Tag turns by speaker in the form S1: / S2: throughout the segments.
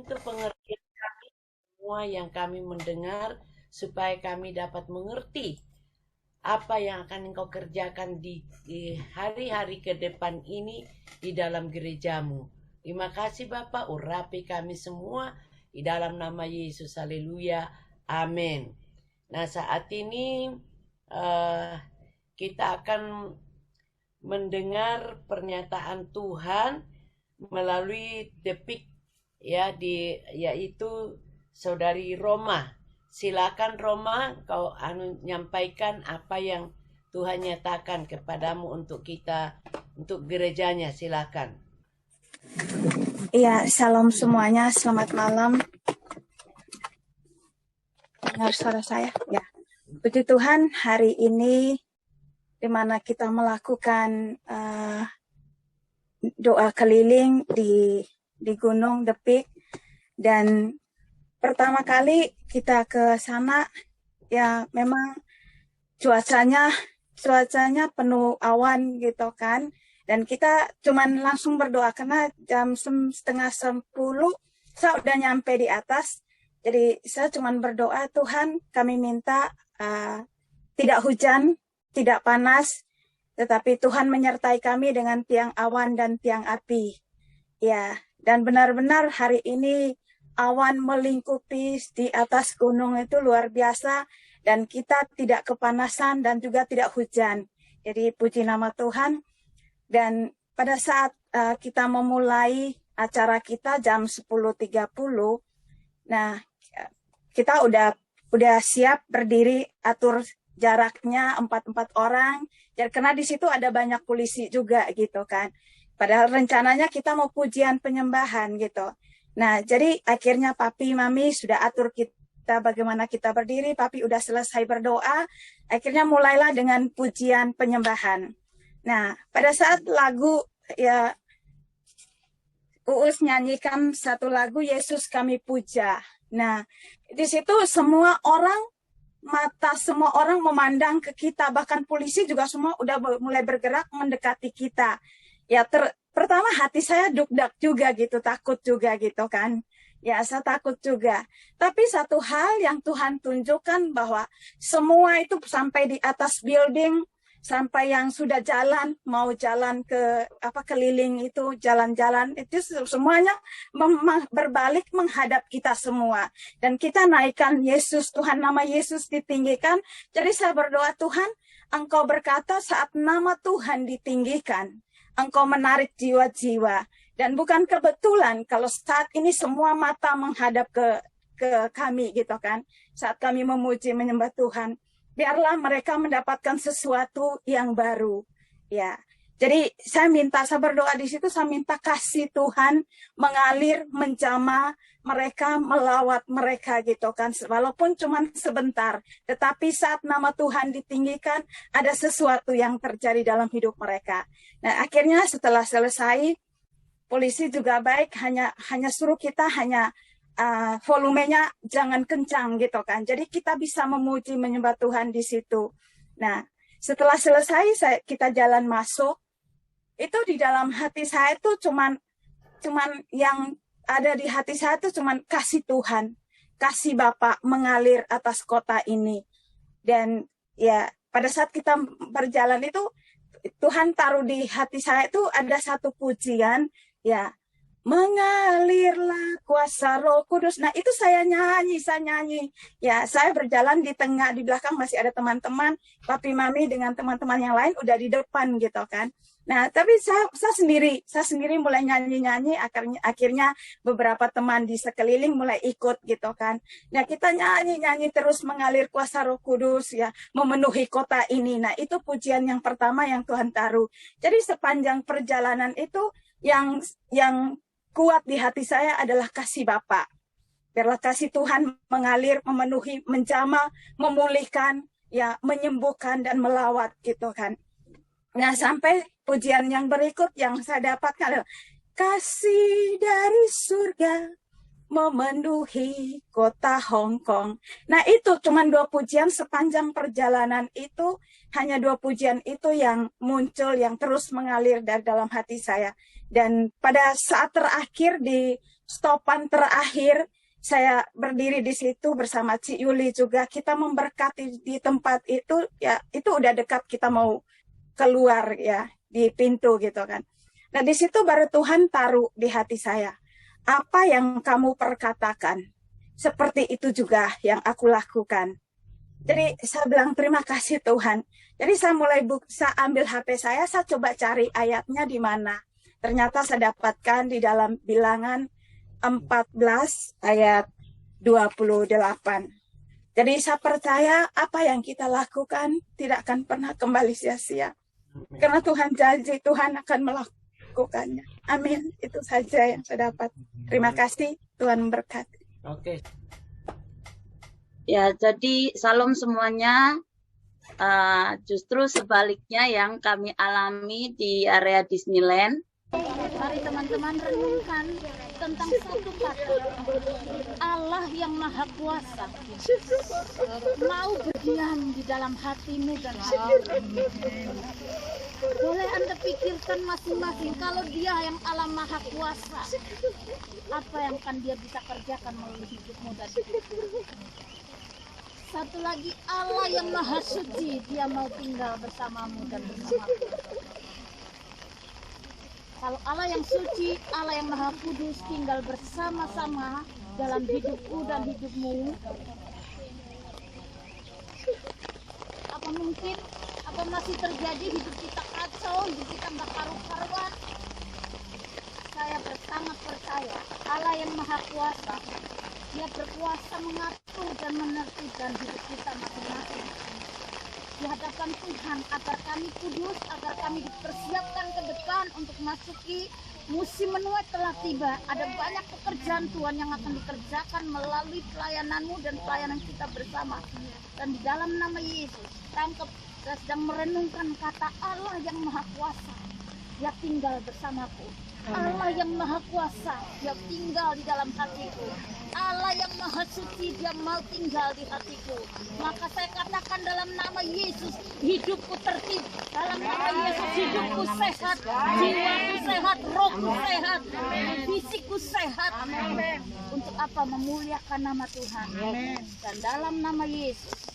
S1: untuk pengertian kami semua yang kami mendengar, supaya kami dapat mengerti apa yang akan Engkau kerjakan di hari-hari ke depan ini di dalam gerejamu. Terima kasih Bapak, urapi kami semua di dalam nama Yesus. Haleluya. Amin. Nah, saat ini kita akan mendengar pernyataan Tuhan melalui Depik yaitu Saudari Roma. Silakan Roma, kau nyampaikan apa yang Tuhan nyatakan kepadamu untuk kita, untuk gerejanya. Silakan.
S2: Iya, salam semuanya, selamat malam. Dengar suara saya? Ya. Puji Tuhan, hari ini di mana kita melakukan doa keliling di Gunung Depik, dan pertama kali kita ke sana, ya memang cuacanya penuh awan gitu kan. Dan kita cuman langsung berdoa karena jam 9:30 saya udah nyampe di atas. Jadi saya cuman berdoa, Tuhan kami minta tidak hujan, tidak panas, tetapi Tuhan menyertai kami dengan tiang awan dan tiang api. Ya, dan benar-benar hari ini awan melingkupi di atas gunung itu luar biasa, dan kita tidak kepanasan dan juga tidak hujan. Jadi puji nama Tuhan. Dan pada saat kita memulai acara kita jam 10.30, nah kita udah siap berdiri, atur jaraknya 4 orang. Jadi karena di situ ada banyak polisi juga gitu kan. Padahal rencananya kita mau pujian penyembahan gitu. Nah, jadi akhirnya Papi, Mami sudah atur kita bagaimana kita berdiri. Papi udah selesai berdoa. Akhirnya mulailah dengan pujian penyembahan. Nah, pada saat lagu, ya Uus nyanyikan satu lagu, Yesus Kami Puja. Nah, di situ semua orang memandang ke kita. Bahkan polisi juga semua udah mulai bergerak mendekati kita. Ya, pertama hati saya duk-dak juga gitu, takut juga gitu kan. Ya, saya takut juga. Tapi satu hal yang Tuhan tunjukkan bahwa semua itu sampai di atas building, sampai yang sudah jalan, mau jalan ke keliling itu, jalan-jalan, itu semuanya berbalik menghadap kita semua. Dan kita naikkan Yesus, Tuhan, nama Yesus ditinggikan. Jadi saya berdoa, Tuhan, Engkau berkata saat nama Tuhan ditinggikan, Engkau menarik jiwa-jiwa. Dan bukan kebetulan kalau saat ini semua mata menghadap ke kami gitu kan. Saat kami memuji menyembah Tuhan, biarlah mereka mendapatkan sesuatu yang baru. Ya. Jadi saya berdoa di situ, saya minta kasih Tuhan mengalir, menjamah mereka, melawat mereka gitu kan. Walaupun cuma sebentar, tetapi saat nama Tuhan ditinggikan, ada sesuatu yang terjadi dalam hidup mereka. Nah, akhirnya setelah selesai, polisi juga baik, hanya suruh kita volumenya jangan kencang gitu kan. Jadi kita bisa memuji menyembah Tuhan di situ. Nah, setelah selesai kita jalan masuk, itu di dalam hati saya itu cuman yang ada di hati saya itu cuman kasih Tuhan, kasih Bapa mengalir atas kota ini. Dan ya pada saat kita berjalan itu Tuhan taruh di hati saya itu ada satu pujian, ya, mengalirlah kuasa Roh Kudus. Nah, itu saya nyanyi. Ya, saya berjalan di tengah, di belakang masih ada teman-teman, Papi Mami dengan teman-teman yang lain udah di depan gitu kan. Nah, tapi saya sendiri mulai nyanyi, akhirnya beberapa teman di sekeliling mulai ikut gitu kan. Nah, kita nyanyi terus mengalir kuasa Roh Kudus ya, memenuhi kota ini. Nah, itu pujian yang pertama yang Tuhan taruh. Jadi sepanjang perjalanan itu yang kuat di hati saya adalah kasih Bapa. Biarlah kasih Tuhan mengalir, memenuhi, menjamah, memulihkan, ya, menyembuhkan dan melawat gitu kan. Nah, sampai pujian yang berikut yang saya dapatkan adalah kasih dari surga memenuhi kota Hong Kong. Nah, itu cuma 2 pujian sepanjang perjalanan itu, hanya 2 pujian itu yang muncul, yang terus mengalir dari dalam hati saya. Dan pada saat terakhir di stopan terakhir saya berdiri di situ bersama Ci Yuli juga. Kita memberkati di tempat itu, ya itu udah dekat kita mau keluar ya di pintu gitu kan. Nah di situ baru Tuhan taruh di hati saya, apa yang kamu perkatakan, seperti itu juga yang aku lakukan. Jadi saya bilang terima kasih Tuhan. Jadi saya mulai saya ambil HP saya coba cari ayatnya di mana. Ternyata saya dapatkan di dalam Bilangan 14 ayat 28. Jadi saya percaya apa yang kita lakukan tidak akan pernah kembali sia-sia. Karena Tuhan janji Tuhan akan melakukannya. Amin. Itu saja yang saya dapat. Terima kasih. Tuhan memberkati.
S1: Oke.
S3: Ya, jadi salam semuanya. Justru sebaliknya yang kami alami di area Disneyland.
S4: Mari teman-teman renungkan tentang satu kata, Allah yang Maha Kuasa mau berdiam di dalam hatimu dan hatimu. Boleh Anda pikirkan masing-masing, kalau Dia yang Allah Maha Kuasa, apa yang akan Dia bisa kerjakan melalui hidupmu dan hidupmu. Satu lagi, Allah yang Maha Suci, Dia mau tinggal bersamamu dan bersamaku. Kalau Allah yang suci, Allah yang Maha Kudus tinggal bersama-sama dalam hidupku dan hidupmu, apa mungkin, apa masih terjadi hidup kita kacau, hidup kita nggak karu-karuan? Saya sangat percaya Allah yang Maha Kuasa, Dia berkuasa mengatur dan menertibkan hidup kita masing-masing di hadapan Tuhan, agar kami kudus, agar kami dipersiapkan ke depan untuk masuki musim menuai telah tiba. Ada banyak pekerjaan Tuhan yang akan dikerjakan melalui pelayananmu dan pelayanan kita bersama. Dan di dalam nama Yesus, tangkap, saya sedang merenungkan kata Allah yang Maha Kuasa, Dia tinggal bersamaku. Allah yang Maha Kuasa, Dia tinggal di dalam hatiku. Allah yang Maha Suci, Dia mau tinggal di hatiku. Maka saya katakan dalam nama Yesus, hidupku tertib. Dalam nama Yesus, hidupku sehat, jiwaku sehat, rohku sehat, fisikku sehat. Untuk apa? Memuliakan nama Tuhan. Dan dalam nama Yesus,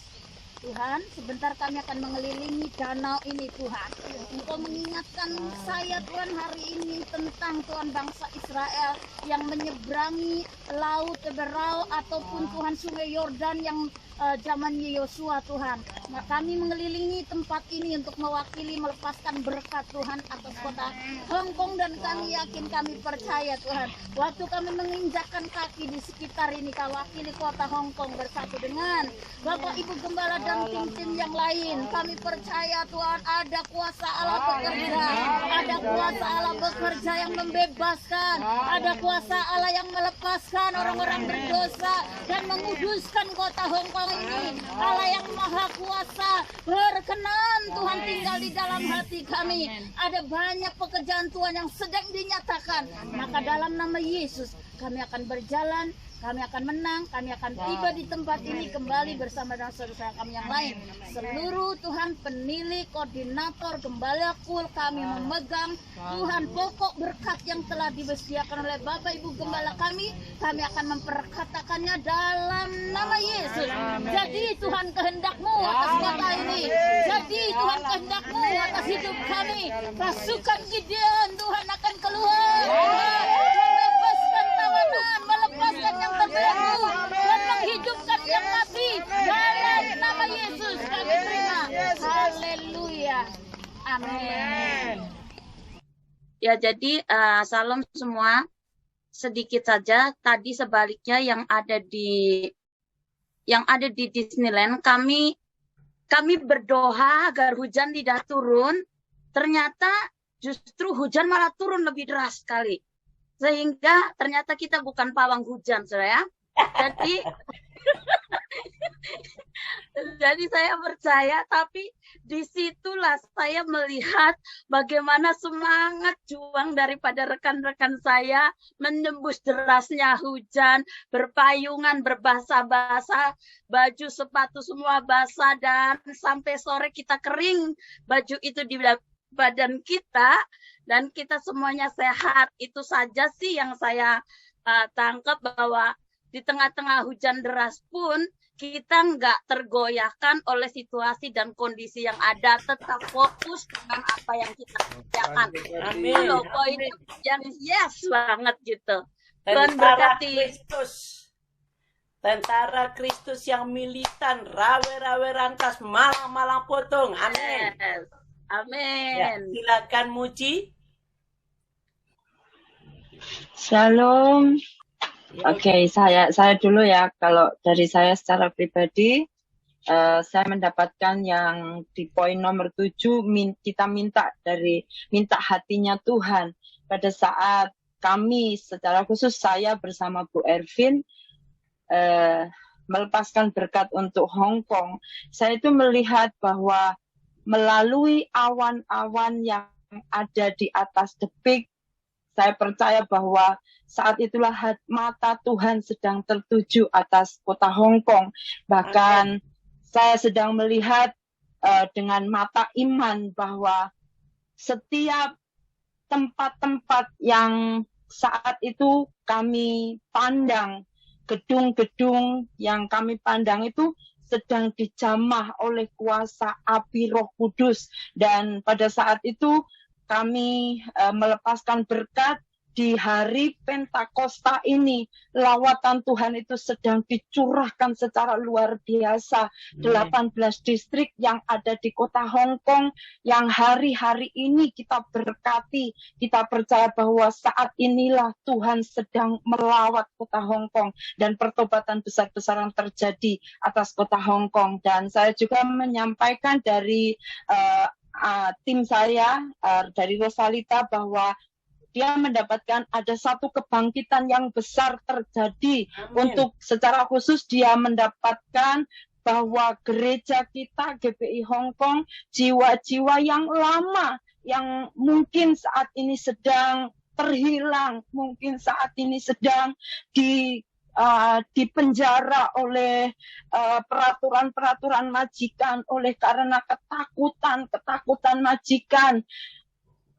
S4: Tuhan, sebentar kami akan mengelilingi danau ini, Tuhan. Engkau mengingatkan saya, Tuhan, hari ini tentang Tuhan bangsa Israel yang menyeberangi laut Teberau ataupun Tuhan sungai Yordan yang zamannya Yosua, Tuhan. Nah, kami mengelilingi tempat ini untuk mewakili melepaskan berkat Tuhan atas kota Hong Kong, dan kami yakin, kami percaya Tuhan, waktu kami menginjakkan kaki di sekitar ini, kami wakili kota Hong Kong bersatu dengan Bapak Ibu Gembala dan tim-tim yang lain. Kami percaya Tuhan, ada kuasa Allah bekerja, ada kuasa Allah bekerja yang membebaskan, ada kuasa Allah yang melepaskan orang-orang berdosa dan menguduskan kota Hong Kong ini. Allah yang Maha Kuasa berkenan Tuhan tinggal di dalam hati kami. Ada banyak pekerjaan Tuhan yang sedang dinyatakan. Maka dalam nama Yesus kami akan berjalan, kami akan menang, kami akan tiba di tempat ini kembali bersama dengan saudara kami yang lain. Seluruh Tuhan penilik, koordinator, gembala kul, kami memegang Tuhan pokok berkat yang telah disediakan oleh Bapak Ibu Gembala kami akan memperkatakannya dalam nama Yesus. Jadi Tuhan kehendak-Mu atas kota ini, jadi Tuhan kehendak-Mu atas hidup kami. Pasukan Gideon Tuhan akan keluar, membebaskan tawanan, melepaskan yang terbelenggu dan menghidupkan yang mati. Dalam nama Yesus kami terima. Haleluya. Amin.
S3: Ya, jadi salam semua. Sedikit saja tadi sebaliknya yang ada di Disneyland, kami berdoa agar hujan tidak turun. Ternyata justru hujan malah turun lebih deras sekali. Sehingga ternyata kita bukan pawang hujan, saudara. Jadi saya percaya, tapi disitulah saya melihat bagaimana semangat juang daripada rekan-rekan saya menembus derasnya hujan, berpayungan, berbasah-basah, baju sepatu semua basah, dan sampai sore kita kering baju itu di badan kita, dan kita semuanya sehat. Itu saja sih yang saya tangkap bahwa di tengah-tengah hujan deras pun kita nggak tergoyahkan oleh situasi dan kondisi yang ada, tetap fokus dengan apa yang kita kerjakan.
S1: Amin.
S3: Itu loh poin yang yes banget gitu. Tuhan
S1: Tentara
S3: berkati.
S1: Kristus. Tentara Kristus yang militan, rawe-rawe rantas, malang-malang potong. Amin.
S3: Yes. Amin.
S1: Ya, silakan Muci.
S5: Shalom. Oke, saya dulu ya. Kalau dari saya secara pribadi, saya mendapatkan yang di poin nomor 7, kita minta hatinya Tuhan. Pada saat kami, secara khusus saya bersama Bu Ervin, melepaskan berkat untuk Hong Kong, saya itu melihat bahwa melalui awan-awan yang ada di atas The Peak, saya percaya bahwa saat itulah mata Tuhan sedang tertuju atas kota Hong Kong. Bahkan saya sedang melihat dengan mata iman bahwa setiap tempat-tempat yang saat itu kami pandang, gedung-gedung yang kami pandang itu sedang dijamah oleh kuasa api Roh Kudus. Dan pada saat itu kami melepaskan berkat di hari Pentakosta ini. Lawatan Tuhan itu sedang dicurahkan secara luar biasa. 18 distrik yang ada di kota Hong Kong yang hari-hari ini kita berkati. Kita percaya bahwa saat inilah Tuhan sedang melawat kota Hong Kong dan pertobatan besar-besaran terjadi atas kota Hong Kong. Dan saya juga menyampaikan dari tim saya dari Rosalita bahwa dia mendapatkan ada satu kebangkitan yang besar terjadi.
S1: Amin.
S5: Untuk secara khusus dia mendapatkan bahwa gereja kita GPI Hong Kong, jiwa-jiwa yang lama yang mungkin saat ini sedang terhilang, mungkin saat ini sedang dipenjara oleh peraturan-peraturan majikan, oleh karena ketakutan majikan.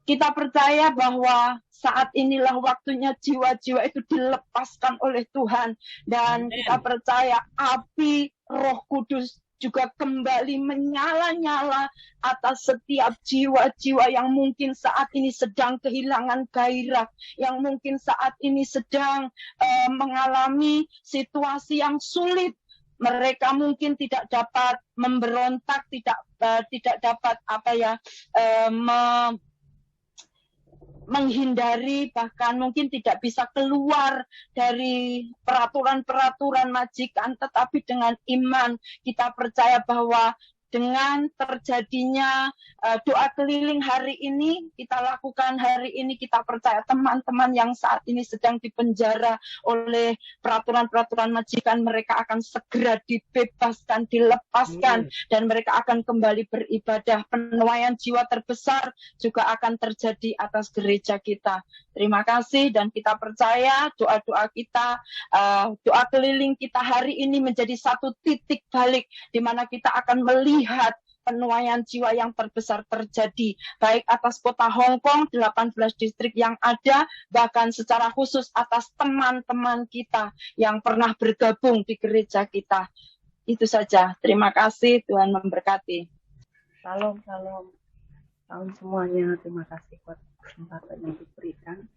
S5: Kita percaya bahwa saat inilah waktunya jiwa-jiwa itu dilepaskan oleh Tuhan. Dan kita percaya api Roh Kudus juga kembali menyala-nyala atas setiap jiwa-jiwa yang mungkin saat ini sedang kehilangan gairah, yang mungkin saat ini sedang mengalami situasi yang sulit. Mereka mungkin tidak dapat memberontak, tidak dapat menghindari, bahkan mungkin tidak bisa keluar dari peraturan-peraturan majikan, tetapi dengan iman kita percaya bahwa dengan terjadinya doa keliling hari ini, kita lakukan hari ini, kita percaya teman-teman yang saat ini sedang dipenjara oleh peraturan-peraturan majikan, mereka akan segera dibebaskan, dilepaskan, dan mereka akan kembali beribadah. Penuaian jiwa terbesar juga akan terjadi atas gereja kita. Terima kasih, dan kita percaya doa-doa kita, doa keliling kita hari ini menjadi satu titik balik di mana kita akan melihat penuaian jiwa yang terbesar terjadi, baik atas kota Hong Kong, 18 distrik yang ada, bahkan secara khusus atas teman-teman kita yang pernah bergabung di gereja kita. Itu saja. Terima kasih, Tuhan memberkati.
S6: Salam semuanya. Terima kasih buat kesempatan yang diberikan.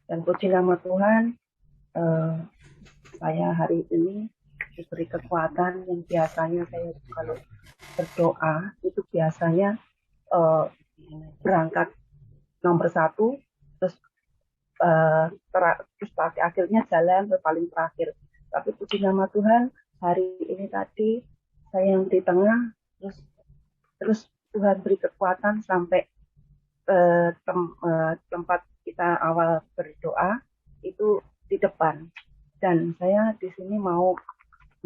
S6: Dan puji nama Tuhan, saya hari ini diberi kekuatan yang biasanya saya kalau berdoa itu biasanya berangkat nomor 1, terus akhirnya jalan ke paling terakhir. Tapi puji nama Tuhan, hari ini tadi saya yang di tengah, terus Tuhan beri kekuatan sampai tempat kita awal berdoa itu di depan. Dan saya di sini mau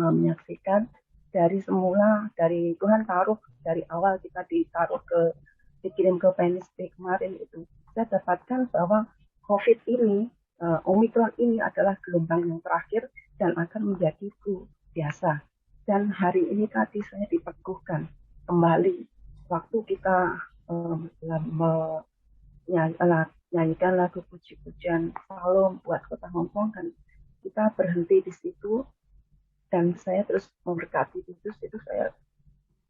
S6: menyaksikan dari semula, dari Tuhan taruh dari awal kita dikirim ke PNSP kemarin itu, saya dapatkan bahwa COVID ini, Omicron ini adalah gelombang yang terakhir dan akan menjadi flu biasa. Dan hari ini tadi saya diteguhkan kembali waktu kita menyanyikan lagu puji-pujian Salam buat kota Hong Kong, dan kita berhenti di situ dan saya terus memberkati itu saya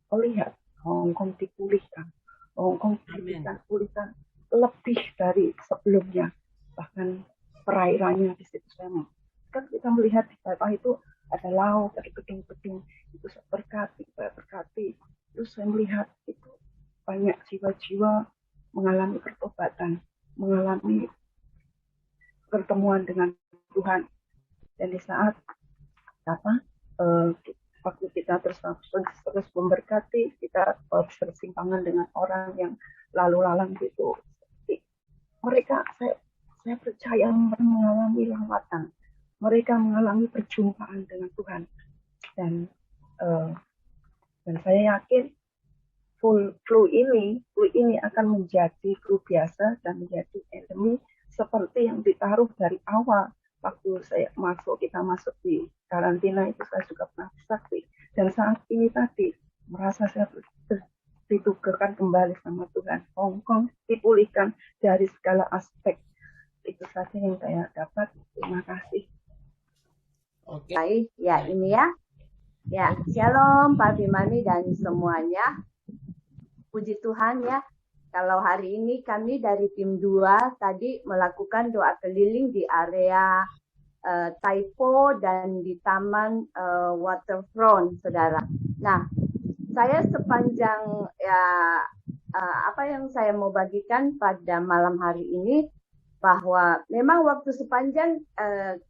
S6: melihat Hong Kong dipulihkan. Hong Kong dipulihkan lebih dari sebelumnya. Bahkan perairannya di situ saya kan kita melihat di bawah itu ada laut, ada gedung-gedung, itu saya berkati. Terus saya melihat itu banyak jiwa-jiwa mengalami pertobatan, mengalami pertemuan dengan Tuhan. Dan di saat waktu kita terus memberkati, kita bersimpangan dengan orang yang lalu lalang gitu. Mereka, saya percaya mengalami lawatan. Mereka mengalami perjumpaan dengan Tuhan. Dan saya yakin flu ini akan menjadi flu biasa dan menjadi endemi seperti yang ditaruh dari awal. Waktu kita masuk di karantina itu saya juga pernah sakit. Dan saat ini tadi merasa saya ditukarkan kembali sama Tuhan. Hong Kong dipulihkan dari segala aspek. Itu saja yang saya dapat. Terima kasih.
S1: Oke.
S7: Baik, ya ini ya. Ya, shalom Pak Bimani dan semuanya. Puji Tuhan ya. Kalau hari ini kami dari tim 2 tadi melakukan doa keliling di area Tai Po dan di Taman Waterfront, saudara. Nah, saya sepanjang apa yang saya mau bagikan pada malam hari ini, bahwa memang waktu sepanjang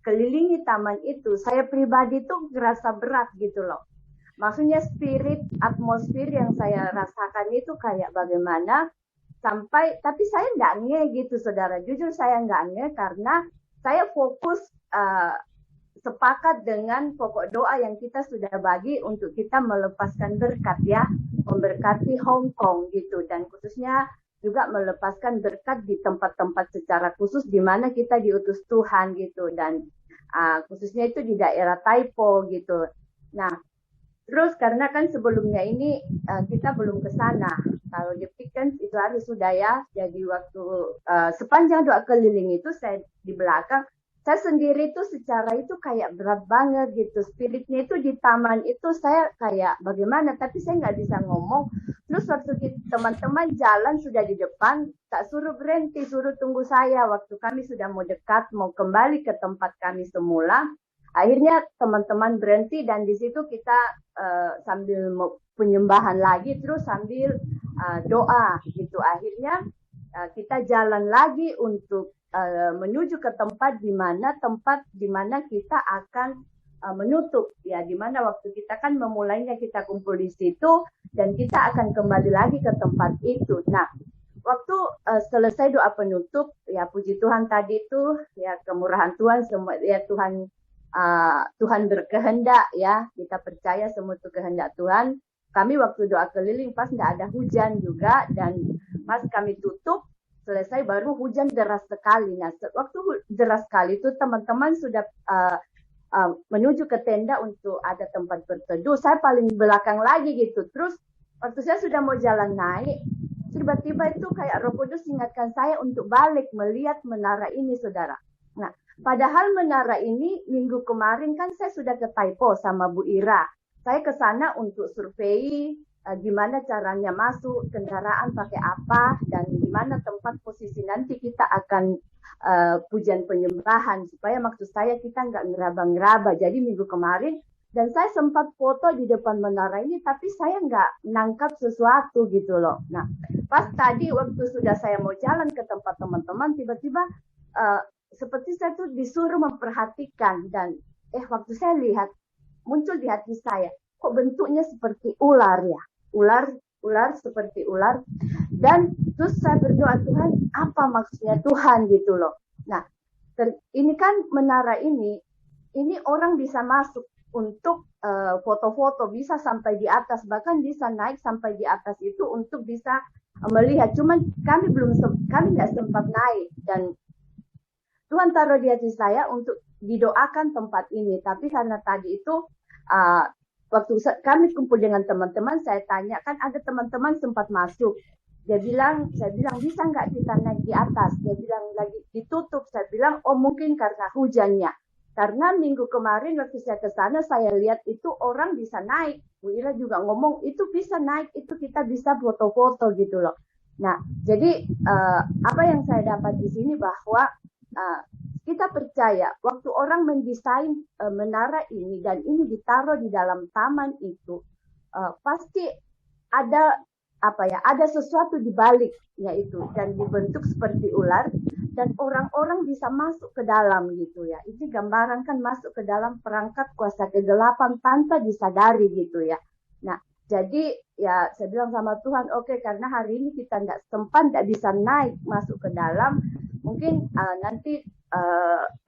S7: kelilingi taman itu, saya pribadi tuh ngerasa berat gitu loh. Maksudnya atmosfer yang saya rasakan itu kayak bagaimana, tapi saya nggak nge gitu saudara. Jujur saya nggak nge karena saya fokus sepakat dengan pokok doa yang kita sudah bagi untuk kita melepaskan berkat ya, memberkati Hong Kong gitu, dan khususnya juga melepaskan berkat di tempat-tempat secara khusus di mana kita diutus Tuhan gitu, dan khususnya itu di daerah Tai Po gitu. Nah, terus karena kan sebelumnya ini kita belum ke sana. Kalau Jepik kan itu hari sudah ya. Jadi waktu sepanjang doa keliling itu saya di belakang, saya sendiri tuh secara itu kayak berat banget gitu. Spiritnya itu di taman itu saya kayak bagaimana, tapi saya nggak bisa ngomong. Terus waktu teman-teman jalan sudah di depan, tak suruh berhenti, suruh tunggu saya. Waktu kami sudah mau dekat, mau kembali ke tempat kami semula. Akhirnya teman-teman berhenti dan di situ kita sambil penyembahan lagi, terus sambil doa gitu. Akhirnya kita jalan lagi untuk menuju ke tempat di mana kita akan menutup ya, di mana waktu kita kan memulainya kita kumpul di situ dan kita akan kembali lagi ke tempat itu. Nah, waktu selesai doa penutup ya, puji Tuhan tadi itu ya, kemurahan Tuhan semua ya, Tuhan berkehendak ya, kita percaya semua itu kehendak Tuhan. Kami waktu doa keliling pas nggak ada hujan juga, dan pas kami tutup selesai baru hujan deras sekali. Nah, waktu deras sekali itu teman-teman sudah menuju ke tenda untuk ada tempat berteduh. Saya paling belakang lagi gitu. Terus waktu saya sudah mau jalan naik, tiba-tiba itu kayak Roh Kudus ingatkan saya untuk balik melihat menara ini, saudara. Nah, padahal menara ini minggu kemarin kan saya sudah ke Tai Po sama Bu Ira. Saya ke sana untuk survei gimana caranya masuk, kendaraan pakai apa, dan gimana tempat posisi nanti kita akan pujian penyembahan, supaya maksud saya kita nggak ngeraba-ngeraba. Jadi minggu kemarin, dan saya sempat foto di depan menara ini, tapi saya nggak nangkap sesuatu gitu loh. Nah, pas tadi waktu sudah saya mau jalan ke tempat teman-teman, tiba-tiba seperti saya tuh disuruh memperhatikan, dan waktu saya lihat, muncul di hati saya, kok bentuknya seperti ular ya, ular seperti ular. Dan terus saya berdoa, Tuhan apa maksudnya Tuhan gitu loh. Nah, ini kan menara ini orang bisa masuk untuk foto-foto, bisa sampai di atas, bahkan bisa naik sampai di atas itu untuk bisa melihat. Cuman kami nggak sempat naik, dan Tuhan taruh di hati saya untuk didoakan tempat ini. Tapi karena tadi itu waktu kami kumpul dengan teman-teman, saya tanya, kan ada teman-teman sempat masuk. Saya bilang bisa nggak kita naik di atas? Dia bilang lagi ditutup. Saya bilang, oh mungkin karena hujannya. Karena minggu kemarin waktu saya ke sana, saya lihat itu orang bisa naik. Bu Ira juga ngomong, itu bisa naik, itu kita bisa foto-foto gitu loh. Nah, jadi apa yang saya dapat di sini bahwa kita percaya waktu orang mendesain menara ini dan ini ditaruh di dalam taman itu, pasti ada ada sesuatu di baliknya itu dan dibentuk seperti ular dan orang-orang bisa masuk ke dalam gitu ya. Itu gambaran kan masuk ke dalam perangkap kuasa kegelapan tanpa disadari gitu ya. Nah, jadi ya saya bilang sama Tuhan, oke, karena hari ini kita tidak bisa naik masuk ke dalam, mungkin nanti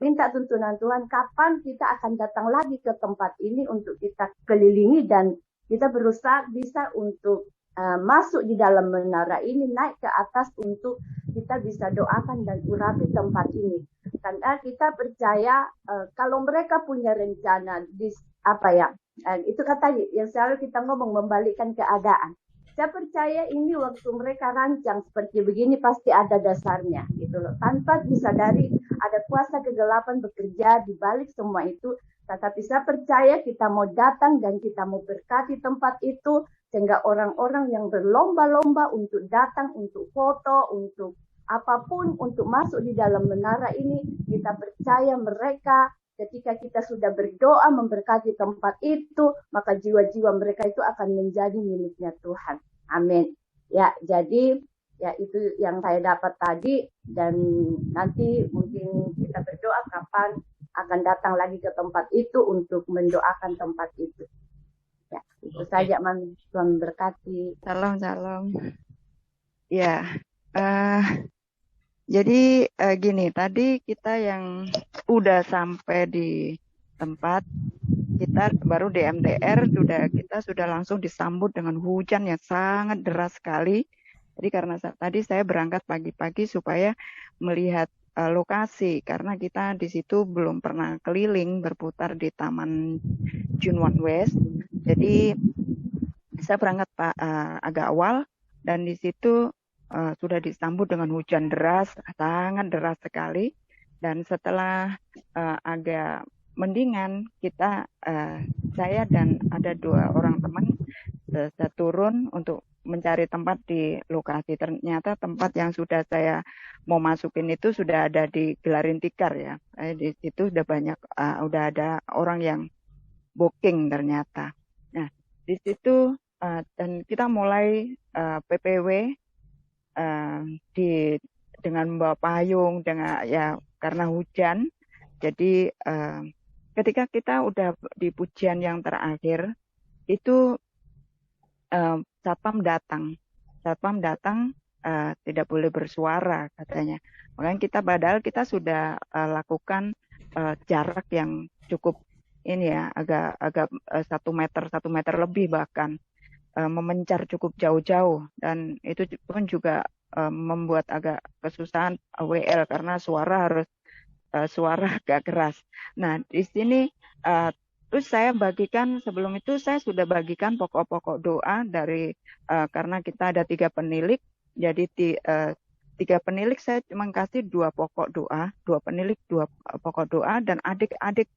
S7: minta tuntunan Tuhan kapan kita akan datang lagi ke tempat ini untuk kita kelilingi dan kita berusaha bisa untuk masuk di dalam menara ini, naik ke atas untuk kita bisa doakan dan urapi tempat ini. Karena kita percaya kalau mereka punya rencana itu kata yang selalu kita ngomong membalikkan keadaan. Saya percaya ini waktu mereka rancang seperti begini pasti ada dasarnya gitu loh. Tanpa disadari ada kuasa kegelapan bekerja di balik semua itu. Tetapi saya percaya kita mau datang dan kita mau berkati tempat itu sehingga orang-orang yang berlomba-lomba untuk datang, untuk foto, untuk apapun, untuk masuk di dalam menara ini, kita percaya mereka ketika kita sudah berdoa memberkati tempat itu, maka jiwa-jiwa mereka itu akan menjadi miliknya Tuhan. Amin. Ya, jadi ya itu yang saya dapat tadi dan nanti mungkin kita berdoa kapan akan datang lagi ke tempat itu untuk mendoakan tempat itu. Ya, itu saja, Tuhan berkati.
S8: Salam. Ya, jadi gini, tadi kita yang udah sampai di tempat, kita baru di MTR, kita sudah langsung disambut dengan hujan yang sangat deras sekali. Jadi karena tadi saya berangkat pagi-pagi supaya melihat lokasi, karena kita di situ belum pernah keliling berputar di Taman Junwan West. Jadi saya berangkat agak awal dan di situ sudah disambut dengan hujan deras, sangat deras sekali. Dan setelah agak mendingan, saya dan ada 2 orang teman saya turun untuk mencari tempat di lokasi. Ternyata tempat yang sudah saya mau masukin itu sudah ada di Gelarin Tikar ya. Di situ sudah banyak, udah ada orang yang booking ternyata. Nah, di situ dan kita mulai PPW dengan membawa payung karena hujan. Jadi ketika kita udah di pujian yang terakhir itu Satpam datang tidak boleh bersuara katanya. Makanya padahal kita sudah lakukan jarak yang cukup ini ya, agak 1 meter lebih bahkan memencar cukup jauh-jauh, dan itu pun juga membuat agak kesusahan WL karena suara agak keras. Nah, di sini terus saya bagikan, sebelum itu saya sudah bagikan pokok-pokok doa dari karena kita ada 3 penilik, jadi 3 penilik saya cuma kasih 2 pokok doa, 2 penilik 2 pokok doa, dan adik-adik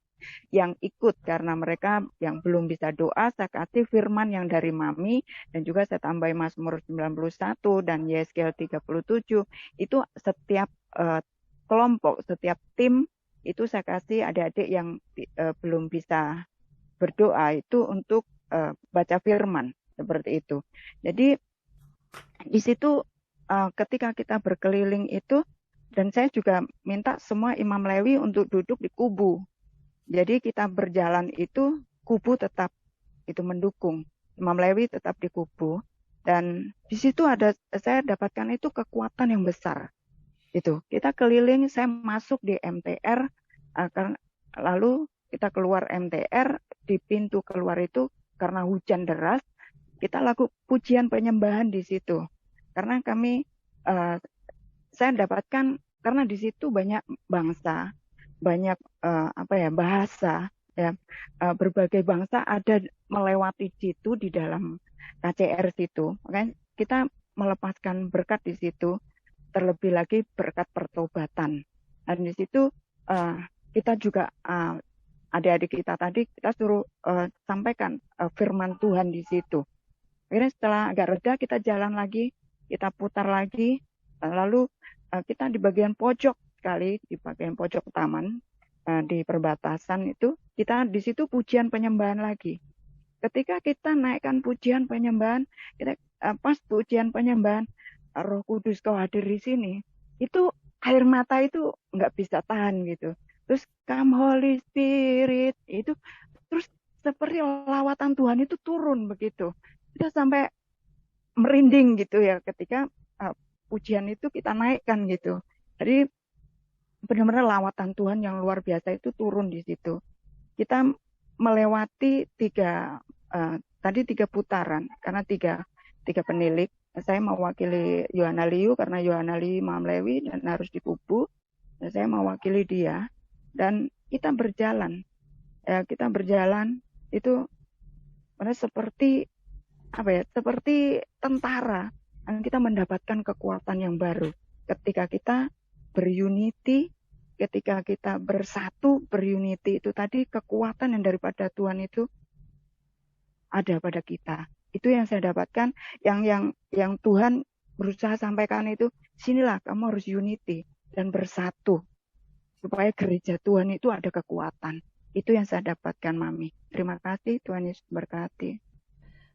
S8: yang ikut karena mereka yang belum bisa doa saya kasih firman yang dari Mami, dan juga saya tambahin Mazmur 91 dan Yeskel 37. Itu setiap kelompok, setiap tim itu saya kasih adik-adik yang belum bisa berdoa itu untuk baca firman seperti itu. Jadi di situ ketika kita berkeliling itu, dan saya juga minta semua imam Lewi untuk duduk di kubu. Jadi kita berjalan itu kubu tetap itu mendukung, imam Lewi tetap di kubu, dan di situ saya dapatkan itu kekuatan yang besar. Itu kita keliling, saya masuk di MTR, lalu kita keluar MTR, di pintu keluar itu karena hujan deras, kita lakukan pujian penyembahan di situ. Karena saya dapatkan karena di situ banyak bangsa, banyak bahasa, ya, berbagai bangsa ada melewati situ di dalam KCR situ. Makanya kita melepaskan berkat di situ. Terlebih lagi berkat pertobatan. Dan di situ kita juga adik-adik kita tadi kita suruh sampaikan firman Tuhan di situ. Akhirnya setelah agak reda kita jalan lagi, kita putar lagi, lalu kita di bagian pojok sekali, di bagian pojok taman, di perbatasan itu, kita di situ pujian penyembahan lagi. Ketika kita naikkan pujian penyembahan, kita pas pujian penyembahan, Roh Kudus kau hadir di sini, itu air mata itu nggak bisa tahan gitu. Terus come Holy Spirit, itu terus seperti lawatan Tuhan itu turun begitu. Kita sampai merinding gitu ya ketika pujian itu kita naikkan gitu. Jadi benar-benar lawatan Tuhan yang luar biasa itu turun di situ. Kita melewati tiga putaran karena tiga penilik. Saya mewakili Yohana Liu karena Yohana Liu Imam Lewi dan harus dipupuk. Dan saya mewakili dia dan kita berjalan. Kita berjalan itu seperti seperti tentara, dan kita mendapatkan kekuatan yang baru ketika kita berunity, ketika kita bersatu berunity, itu tadi kekuatan yang daripada Tuhan itu ada pada kita. Itu yang saya dapatkan, yang Tuhan berusaha sampaikan itu, sinilah kamu harus unity dan bersatu supaya gereja Tuhan itu ada kekuatan. Itu yang saya dapatkan, Mami. Terima kasih, Tuhan Yesus berkati.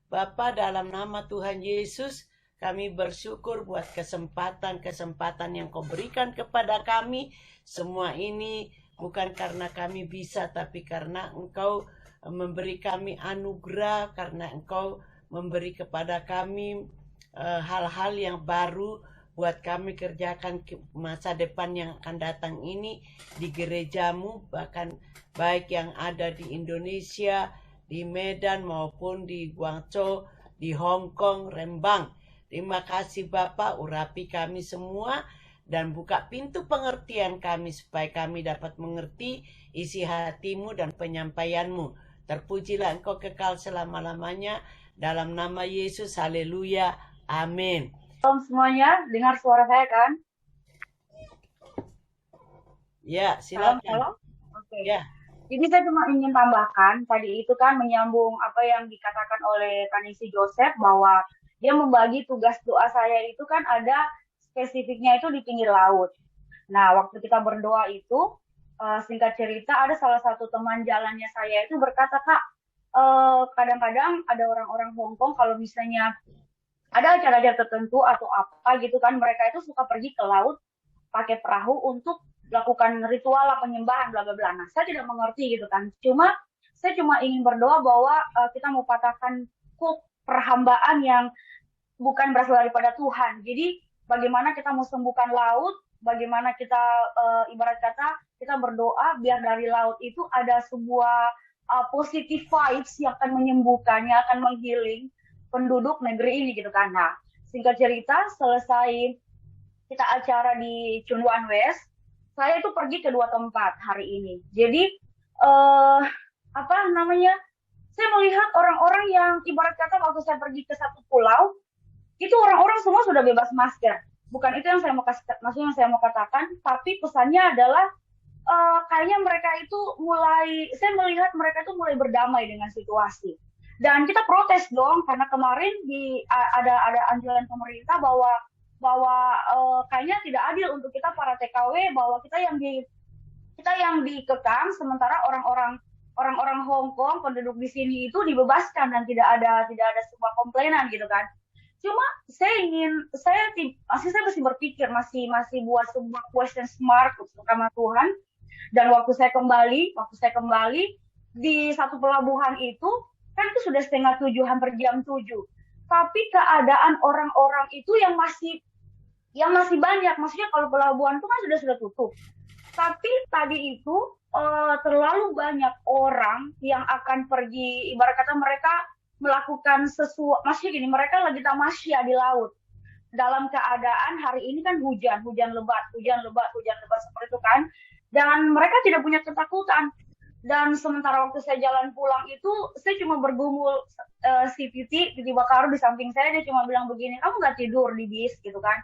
S1: Bapa, dalam nama Tuhan Yesus, kami bersyukur buat kesempatan-kesempatan yang Kau berikan kepada kami. Semua ini bukan karena kami bisa, tapi karena Engkau memberi kami anugerah, karena Engkau memberi kepada kami hal-hal yang baru buat kami kerjakan masa depan yang akan datang ini di gerejamu, bahkan baik yang ada di Indonesia, di Medan maupun di Guangzhou, di Hong Kong, Rembang. Terima kasih Bapak, urapi kami semua dan buka pintu pengertian kami supaya kami dapat mengerti isi hatimu dan penyampaianmu. Terpujilah Engkau kekal selama-lamanya. Dalam nama Yesus, haleluya, amin.
S9: Shalom semuanya, dengar suara saya kan?
S1: Ya, silakan.
S9: Halo? Oke.
S1: Ya.
S9: Jadi saya cuma ingin tambahkan, tadi itu kan menyambung apa yang dikatakan oleh Kanisi Joseph, bahwa dia membagi tugas doa saya itu kan ada spesifiknya itu di pinggir laut. Nah, waktu kita berdoa itu, singkat cerita ada salah satu teman jalannya saya itu berkata, Kak, kadang-kadang ada orang-orang Hong Kong kalau misalnya ada acara-acara tertentu atau apa gitu kan, mereka itu suka pergi ke laut pakai perahu untuk lakukan ritual penyembahan bla bla bla. Nah, saya tidak mengerti gitu kan. Saya cuma ingin berdoa bahwa kita mau patahkan perhambaan yang bukan berasal daripada Tuhan. Jadi bagaimana kita mau sembuhkan laut, bagaimana kita ibarat kata kita berdoa biar dari laut itu ada sebuah positive vibes yang akan menyembuhkan, yang akan menghealing penduduk negeri ini gitu kan. Nah, singkat cerita selesai kita acara di Chunwan West, saya itu pergi ke 2 tempat hari ini. Jadi saya melihat orang-orang yang ibarat kata waktu saya pergi ke satu pulau, itu orang-orang semua sudah bebas masker. Bukan itu yang saya mau katakan, tapi pesannya adalah kayaknya mereka itu saya melihat mereka itu mulai berdamai dengan situasi. Dan kita protes dong, karena kemarin ada anjuran pemerintah bahwa kayaknya tidak adil untuk kita para TKW, bahwa kita yang dikekang, sementara orang-orang Hong Kong penduduk di sini itu dibebaskan dan tidak ada sebuah komplainan gitu kan. Cuma saya masih berpikir, masih buat sebuah question mark sama Tuhan. Dan waktu saya kembali di satu pelabuhan itu kan itu sudah 6:30, hampir jam 7. Tapi keadaan orang-orang itu yang masih banyak. Maksudnya kalau pelabuhan itu kan sudah tutup. Tapi tadi itu terlalu banyak orang yang akan pergi, ibarat kata mereka melakukan sesuatu, maksudnya gini, mereka lagi tamasya di laut. Dalam keadaan hari ini kan hujan lebat seperti itu kan. Dan mereka tidak punya ketakutan. Dan sementara waktu saya jalan pulang itu, saya cuma bergumul si Titi Bakaru di samping saya, dia cuma bilang begini, kamu nggak tidur di bis gitu kan.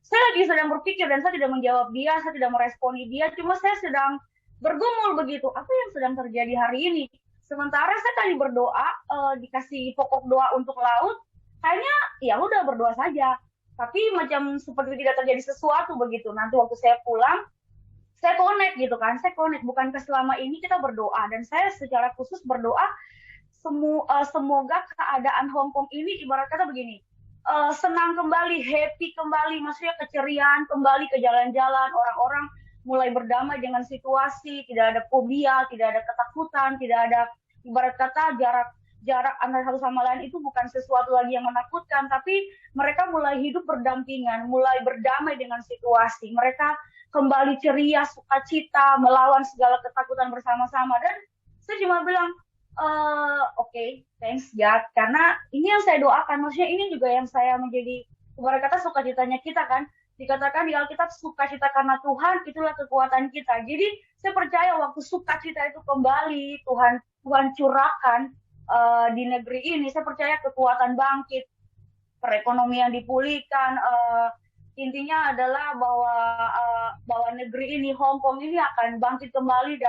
S9: Saya lagi sedang berpikir dan saya tidak menjawab dia, saya tidak meresponi dia, cuma saya sedang bergumul begitu, apa yang sedang terjadi hari ini. Sementara saya tadi berdoa, dikasih pokok doa untuk laut, kayaknya ya udah berdoa saja. Tapi macam seperti tidak terjadi sesuatu begitu. Nanti waktu saya pulang, saya connect gitu kan, saya connect. Bukankah selama ini kita berdoa, dan saya secara khusus berdoa, semoga keadaan Hong Kong ini ibarat kata begini, senang kembali, happy kembali, maksudnya keceriaan kembali ke jalan-jalan, orang-orang mulai berdamai dengan situasi, tidak ada fobia, tidak ada ketakutan, tidak ada ibarat kata jarak antara satu sama lain itu bukan sesuatu lagi yang menakutkan, tapi mereka mulai hidup berdampingan, mulai berdamai dengan situasi. Mereka kembali ceria, sukacita, melawan segala ketakutan bersama-sama. Dan saya cuma bilang, oke, thanks God, karena ini yang saya doakan, maksudnya ini juga yang saya menjadi ibarat kata sukacitanya kita kan. Dikatakan di Alkitab sukacita karena Tuhan itulah kekuatan kita. Jadi saya percaya waktu sukacita itu kembali Tuhan curahkan di negeri ini, saya percaya kekuatan bangkit, perekonomian dipulihkan. Intinya adalah bahwa negeri ini, Hong Kong ini akan bangkit kembali,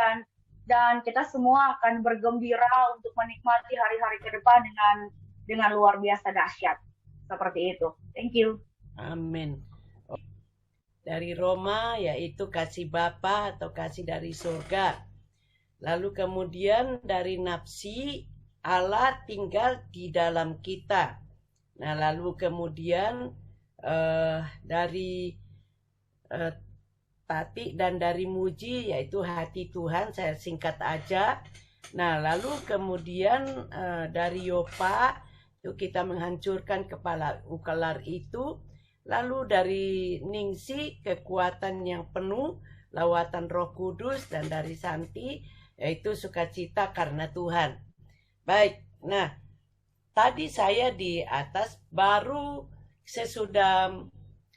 S9: dan kita semua akan bergembira untuk menikmati hari-hari ke depan dengan luar biasa dahsyat. Seperti itu. Thank you.
S1: Amin. Dari Roma, yaitu kasih Bapa atau kasih dari surga. Lalu kemudian dari nafsi, Allah tinggal di dalam kita. Nah, lalu kemudian dari tati dan dari muji, yaitu hati Tuhan, saya singkat aja. Nah, lalu kemudian dari yopa, itu kita menghancurkan kepala ukalar itu. Lalu dari ningsi, kekuatan yang penuh, lawatan Roh Kudus, dan dari santi, yaitu sukacita karena Tuhan. Baik, nah tadi saya di atas baru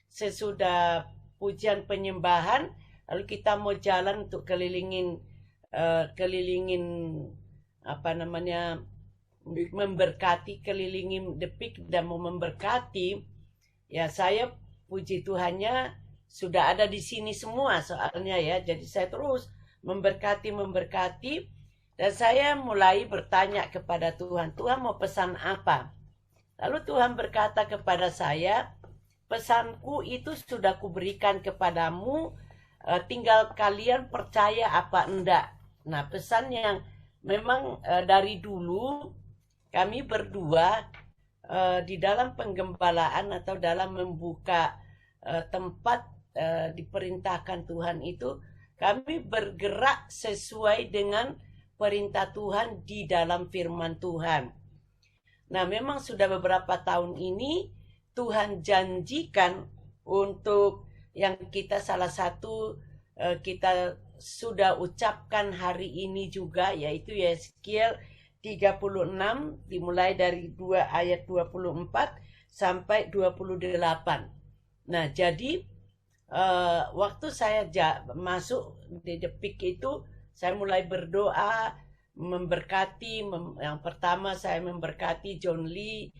S1: sesudah pujian penyembahan, lalu kita mau jalan untuk kelilingin memberkati, kelilingin depik dan mau memberkati. Ya, saya puji Tuhannya sudah ada di sini semua soalnya ya. Jadi saya terus memberkati. Dan saya mulai bertanya kepada Tuhan, Tuhan mau pesan apa? Lalu Tuhan berkata kepada saya, pesanku itu sudah kuberikan kepadamu, tinggal kalian percaya apa enggak. Nah, pesan yang memang dari dulu kami berdua di dalam penggembalaan atau dalam membuka tempat diperintahkan Tuhan itu, kami bergerak sesuai dengan perintah Tuhan di dalam firman Tuhan. Nah, memang sudah beberapa tahun ini Tuhan janjikan untuk yang kita salah satu kita sudah ucapkan hari ini juga, yaitu Yeskiel 36 dimulai dari 2 ayat 24 sampai 28. Nah, jadi waktu saya masuk di depik itu, saya mulai berdoa, memberkati. Yang pertama saya memberkati John Lee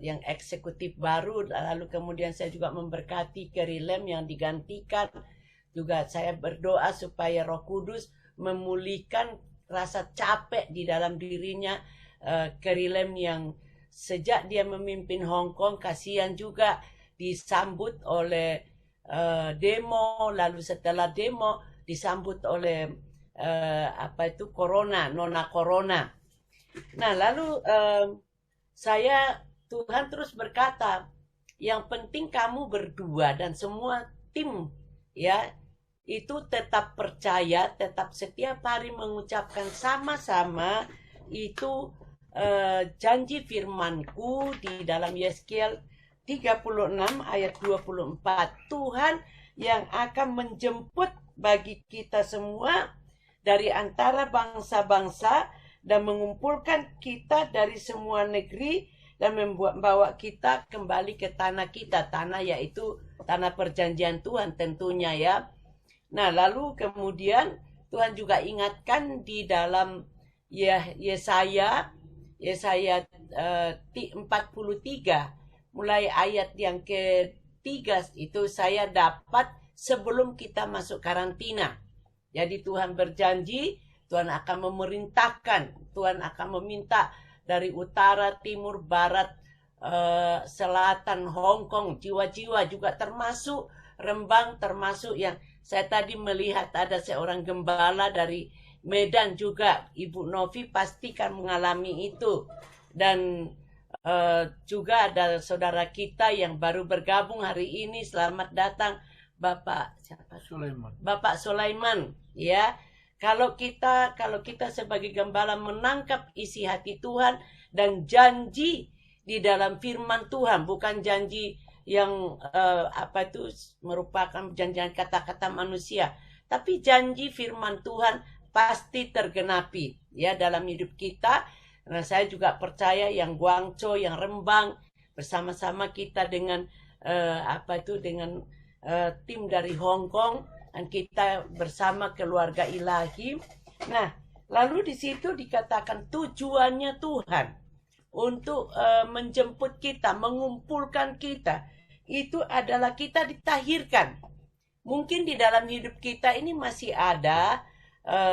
S1: yang eksekutif baru, lalu kemudian saya juga memberkati Carrie Lam yang digantikan. Juga saya berdoa supaya Roh Kudus memulihkan rasa capek di dalam dirinya. Carrie Lam yang sejak dia memimpin Hong Kong, kasihan juga disambut oleh demo, lalu setelah demo disambut oleh nona corona. Nah, lalu Tuhan terus berkata, yang penting kamu berdua dan semua tim ya, itu tetap percaya, tetap setiap hari mengucapkan sama-sama itu janji firmanku di dalam Yeskiel 36 ayat 24. Tuhan yang akan menjemput bagi kita semua dari antara bangsa-bangsa dan mengumpulkan kita dari semua negeri dan membawa kita kembali ke tanah kita. Tanah yaitu tanah perjanjian Tuhan tentunya ya. Nah, lalu kemudian Tuhan juga ingatkan di dalam Yesaya 43 mulai ayat yang ketiga itu saya dapat sebelum kita masuk karantina. Jadi Tuhan berjanji, Tuhan akan memerintahkan, Tuhan akan meminta dari utara, timur, barat, selatan, Hong Kong, jiwa-jiwa juga termasuk Rembang, termasuk yang saya tadi melihat ada seorang gembala dari Medan juga, Ibu Novi pasti kan mengalami itu. Dan juga ada saudara kita yang baru bergabung hari ini. Selamat datang Bapak siapa?
S10: Sulaiman.
S1: Bapak Sulaiman, ya. Kalau kita sebagai gembala menangkap isi hati Tuhan dan janji di dalam firman Tuhan, bukan janji yang merupakan janjian kata-kata manusia, tapi janji firman Tuhan pasti tergenapi ya dalam hidup kita. Nah, saya juga percaya yang Guangzhou, yang Rembang bersama-sama kita dengan dengan tim dari Hong Kong, dan kita bersama keluarga ilahi. Nah, lalu di situ dikatakan tujuannya Tuhan untuk menjemput kita, mengumpulkan kita, itu adalah kita ditahirkan. Mungkin di dalam hidup kita ini masih ada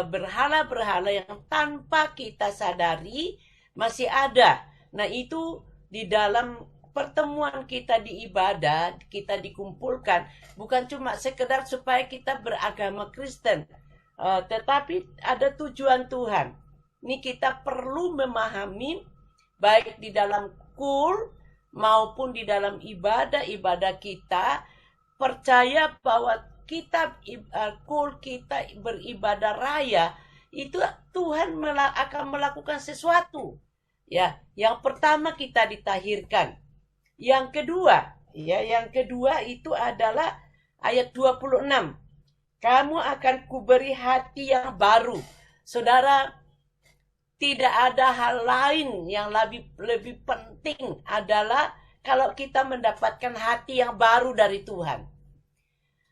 S1: berhala-berhala yang tanpa kita sadari masih ada. Nah, itu di dalam pertemuan kita di ibadah, kita dikumpulkan bukan cuma sekedar supaya kita beragama Kristen, tetapi ada tujuan Tuhan. Ini kita perlu memahami baik di dalam kul maupun di dalam ibadah kita, percaya bahwa kita kul kita beribadah raya itu Tuhan akan melakukan sesuatu. Ya, yang pertama kita ditahirkan. Yang kedua itu adalah ayat 26. Kamu akan kuberi hati yang baru. Saudara, tidak ada hal lain yang lebih penting adalah kalau kita mendapatkan hati yang baru dari Tuhan.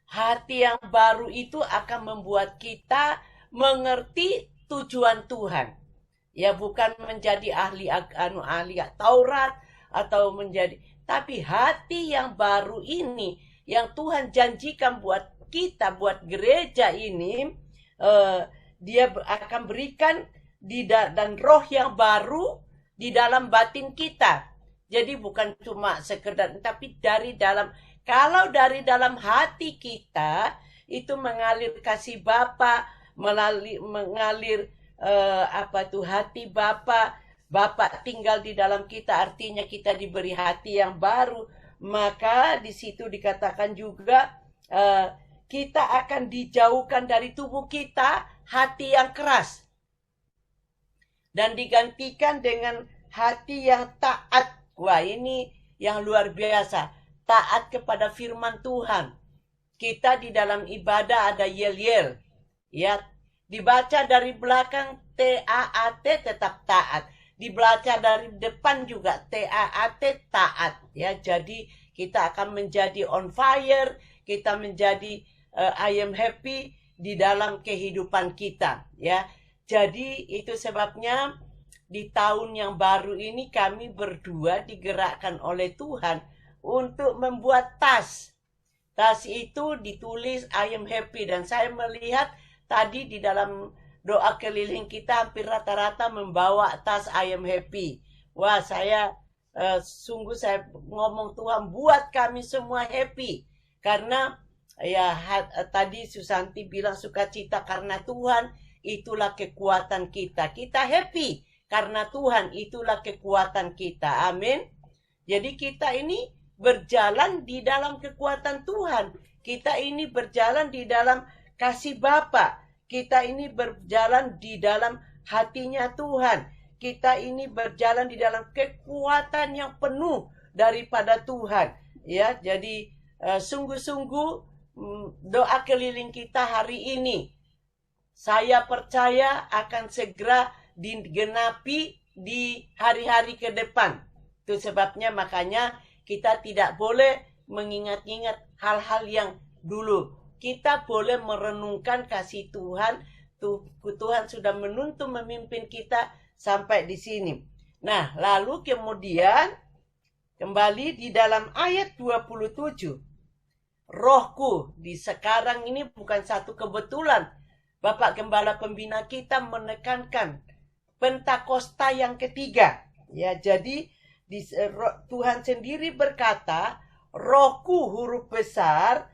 S1: Hati yang baru itu akan membuat kita mengerti tujuan Tuhan. Ya, bukan menjadi ahli Taurat atau menjadi, tapi hati yang baru ini yang Tuhan janjikan buat kita, buat gereja ini, Dia akan berikan dan roh yang baru di dalam batin kita. Jadi bukan cuma sekedar, tapi dari dalam. Kalau dari dalam hati kita itu mengalir kasih Bapa, mengalir hati Bapa, Bapa tinggal di dalam kita, artinya kita diberi hati yang baru. Maka di situ dikatakan juga kita akan dijauhkan dari tubuh kita hati yang keras dan digantikan dengan hati yang taat. Wah, ini yang luar biasa. Taat kepada firman Tuhan. Kita di dalam ibadah ada yel-yel. Ya, dibaca dari belakang T-A-A-T tetap taat. Dibaca dari depan juga T-A-A-T taat. Ya, jadi kita akan menjadi on fire. Kita menjadi I am happy di dalam kehidupan kita. Ya, jadi itu sebabnya di tahun yang baru ini kami berdua digerakkan oleh Tuhan untuk membuat tas. Tas itu ditulis I am happy, dan saya melihat tadi di dalam doa keliling kita hampir rata-rata membawa tas I am happy. Wah, saya sungguh saya ngomong Tuhan buat kami semua happy. Karena ya tadi Susanti bilang sukacita karena Tuhan itulah kekuatan kita. Kita happy karena Tuhan itulah kekuatan kita. Amin. Jadi kita ini berjalan di dalam kekuatan Tuhan. Kita ini berjalan di dalam kasih Bapa. Kita ini berjalan di dalam hatinya Tuhan. Kita ini berjalan di dalam kekuatan yang penuh daripada Tuhan. Ya, jadi sungguh-sungguh doa keliling kita hari ini, saya percaya akan segera digenapi di hari-hari ke depan. Itu sebabnya makanya kita tidak boleh mengingat-ingat hal-hal yang dulu. Kita boleh merenungkan kasih Tuhan. Tuhan sudah menuntun memimpin kita sampai di sini. Nah, lalu kemudian kembali di dalam ayat 27. Rohku di sekarang ini bukan satu kebetulan Bapak Gembala Pembina kita menekankan Pentakosta yang ketiga. Ya, jadi Tuhan sendiri berkata, Rohku huruf besar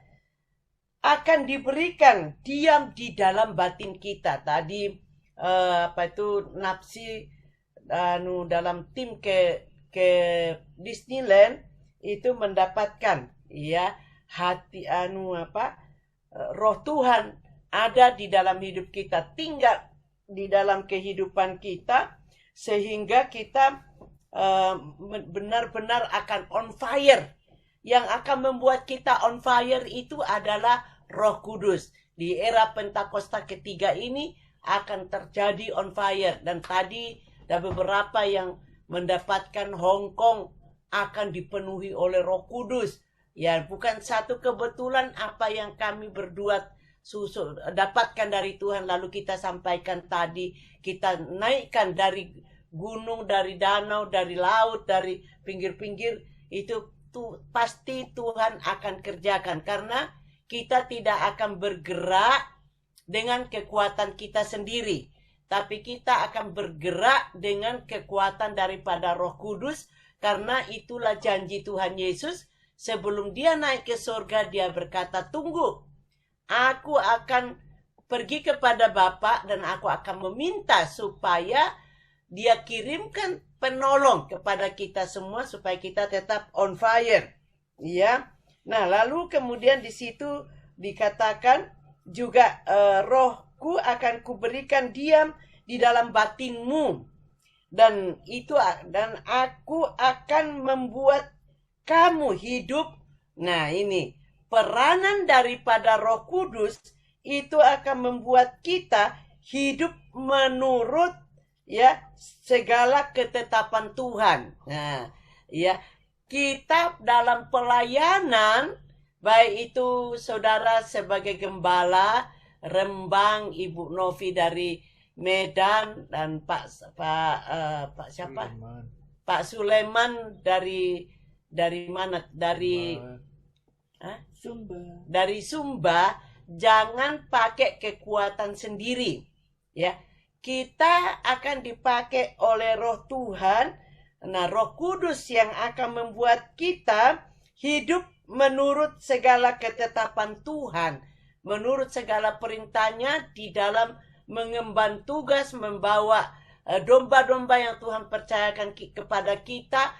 S1: akan diberikan diam di dalam batin kita. Tadi Napsi dalam tim ke Disneyland itu mendapatkan ya hati roh Tuhan ada di dalam hidup kita, tinggal di dalam kehidupan kita, sehingga kita benar-benar akan on fire. Yang akan membuat kita on fire itu adalah Roh Kudus. Di era Pentakosta ketiga ini akan terjadi on fire. Dan tadi ada beberapa yang mendapatkan Hong Kong akan dipenuhi oleh Roh Kudus. Ya, bukan satu kebetulan apa yang kami berdua dapatkan dari Tuhan, lalu kita sampaikan tadi, kita naikkan dari gunung, dari danau, dari laut, dari pinggir-pinggir, itu pasti Tuhan akan kerjakan, karena kita tidak akan bergerak dengan kekuatan kita sendiri, tapi kita akan bergerak dengan kekuatan daripada Roh Kudus, karena itulah janji Tuhan Yesus. Sebelum dia naik ke surga, dia berkata, tunggu, aku akan pergi kepada Bapa dan aku akan meminta supaya dia kirimkan penolong kepada kita semua supaya kita tetap on fire. Ya. Nah, lalu kemudian di situ dikatakan juga rohku akan kuberikan diam di dalam batinmu. Dan aku akan membuat kamu hidup. Nah, ini peranan daripada Roh Kudus itu akan membuat kita hidup menurut ya segala ketetapan Tuhan. Nah, ya kita dalam pelayanan, baik itu saudara sebagai gembala Rembang, Ibu Novi dari Medan, dan Pak Suleman dari mana? Dari Sumba. Jangan pakai kekuatan sendiri, ya. Kita akan dipakai oleh Roh Tuhan. Nah, Roh Kudus yang akan membuat kita hidup menurut segala ketetapan Tuhan, menurut segala perintahnya di dalam mengemban tugas membawa domba-domba yang Tuhan percayakan kepada kita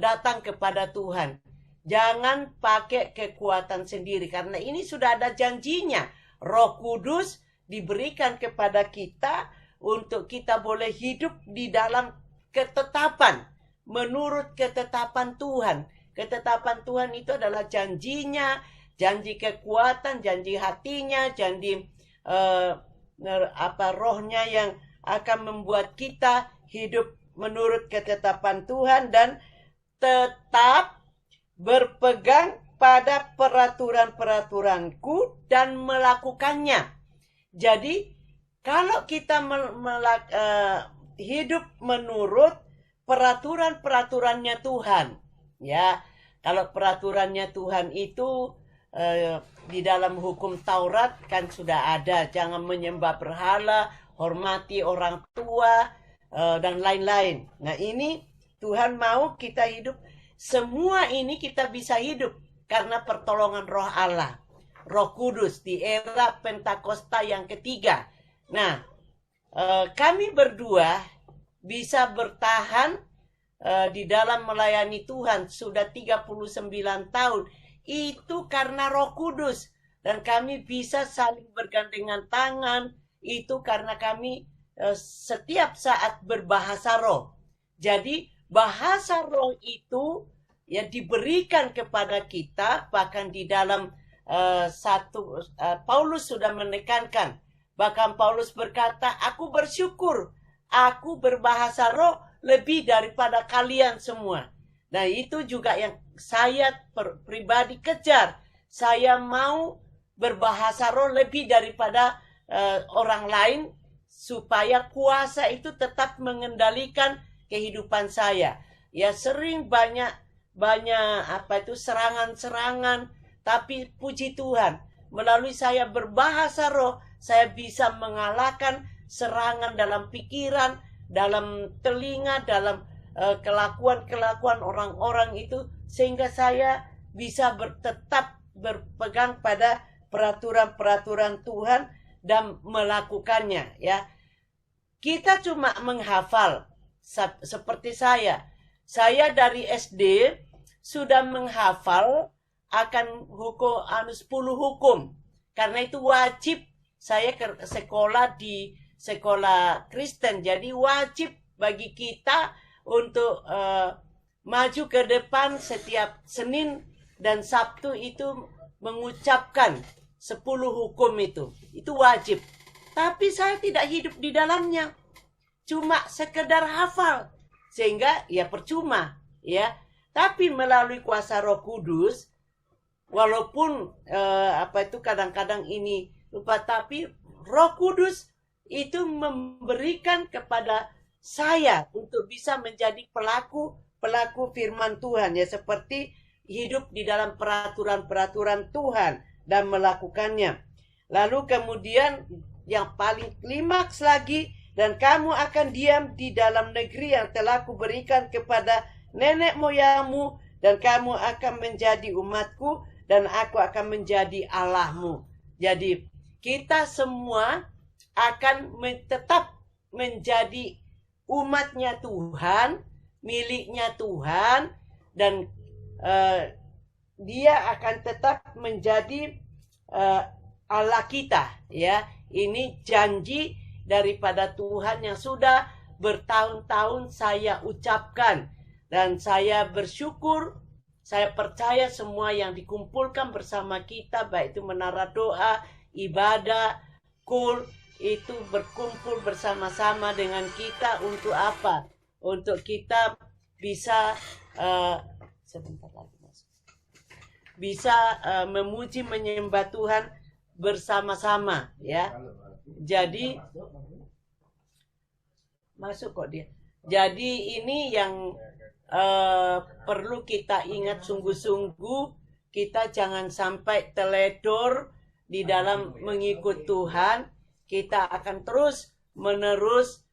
S1: datang kepada Tuhan. Jangan pakai kekuatan sendiri, karena ini sudah ada janjinya. Roh Kudus diberikan kepada kita untuk kita boleh hidup di dalam ketetapan, menurut ketetapan Tuhan. Ketetapan Tuhan itu adalah janjinya, janji kekuatan, janji hatinya, janji rohnya yang akan membuat kita hidup menurut ketetapan Tuhan dan tetap berpegang pada peraturan-peraturanku dan melakukannya. Jadi kalau kita hidup menurut peraturan-peraturannya Tuhan, ya, kalau peraturannya Tuhan itu di dalam hukum Taurat kan sudah ada, jangan menyembah berhala, hormati orang tua, dan lain-lain. Nah, ini Tuhan mau kita hidup. Semua ini kita bisa hidup karena pertolongan Roh Allah, Roh Kudus di era Pentakosta yang ketiga. Nah, kami berdua bisa bertahan di dalam melayani Tuhan sudah 39 tahun. Itu karena Roh Kudus. Dan kami bisa saling bergandengan tangan. Itu karena kami setiap saat berbahasa roh. Jadi bahasa roh itu ya diberikan kepada kita. Bahkan di dalam Paulus sudah menekankan. Bahkan Paulus berkata, aku bersyukur, aku berbahasa roh lebih daripada kalian semua. Nah, itu juga yang saya pribadi kejar. Saya mau berbahasa roh lebih daripada orang lain, supaya kuasa itu tetap mengendalikan kehidupan saya. Ya, sering banyak serangan-serangan, tapi puji Tuhan, melalui saya berbahasa roh, saya bisa mengalahkan serangan dalam pikiran, dalam telinga, dalam kelakuan-kelakuan orang-orang itu, sehingga saya bisa tetap berpegang pada peraturan-peraturan Tuhan dan melakukannya, ya. Kita cuma menghafal seperti saya. Saya dari SD sudah menghafal akan hukum 10 hukum. Karena itu wajib, saya ke sekolah di sekolah Kristen, jadi wajib bagi kita untuk maju ke depan setiap Senin dan Sabtu itu mengucapkan 10 hukum itu wajib. Tapi saya tidak hidup di dalamnya, cuma sekedar hafal, sehingga ya percuma, ya. Tapi melalui kuasa Roh Kudus, walaupun kadang-kadang ini lupa, tapi Roh Kudus itu memberikan kepada saya untuk bisa menjadi pelaku firman Tuhan, ya, seperti hidup di dalam peraturan-peraturan Tuhan dan melakukannya. Lalu kemudian yang paling klimaks lagi, dan kamu akan diam di dalam negeri yang telah kuberikan kepada nenek moyangmu, dan kamu akan menjadi umatku, dan aku akan menjadi Allahmu. Jadi kita semua akan tetap menjadi umatnya Tuhan, miliknya Tuhan, dan dia akan tetap menjadi Allah kita, ya. Ini janji daripada Tuhan yang sudah bertahun-tahun saya ucapkan, dan saya bersyukur, saya percaya semua yang dikumpulkan bersama kita, baik itu menara doa, ibadah, kul, itu berkumpul bersama-sama dengan kita untuk apa? Untuk kita bisa bisa memuji menyembah Tuhan bersama-sama, ya. Jadi masuk kok dia. Jadi ini yang perlu kita ingat sungguh-sungguh, kita jangan sampai teledor di dalam mengikut Tuhan. Kita akan terus menerus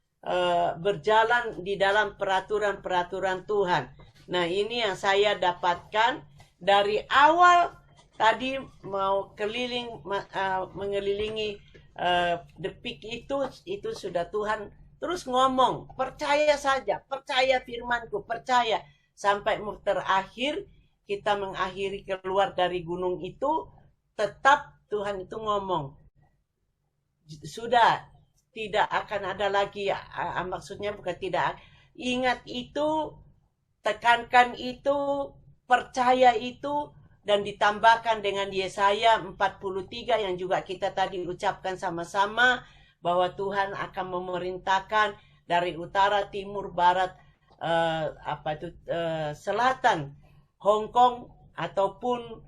S1: berjalan di dalam peraturan-peraturan Tuhan. Nah, ini yang saya dapatkan dari awal tadi mau mengelilingi depik itu sudah Tuhan terus ngomong, percaya saja, percaya firmanku, percaya. Sampai terakhir kita mengakhiri keluar dari gunung itu, tetap Tuhan itu ngomong. Sudah tidak akan ada lagi, maksudnya bukan tidak. Ingat itu, tekankan itu, percaya itu, dan ditambahkan dengan Yesaya 43 yang juga kita tadi ucapkan sama-sama, bahwa Tuhan akan memerintahkan dari utara, timur, barat, selatan, Hong Kong ataupun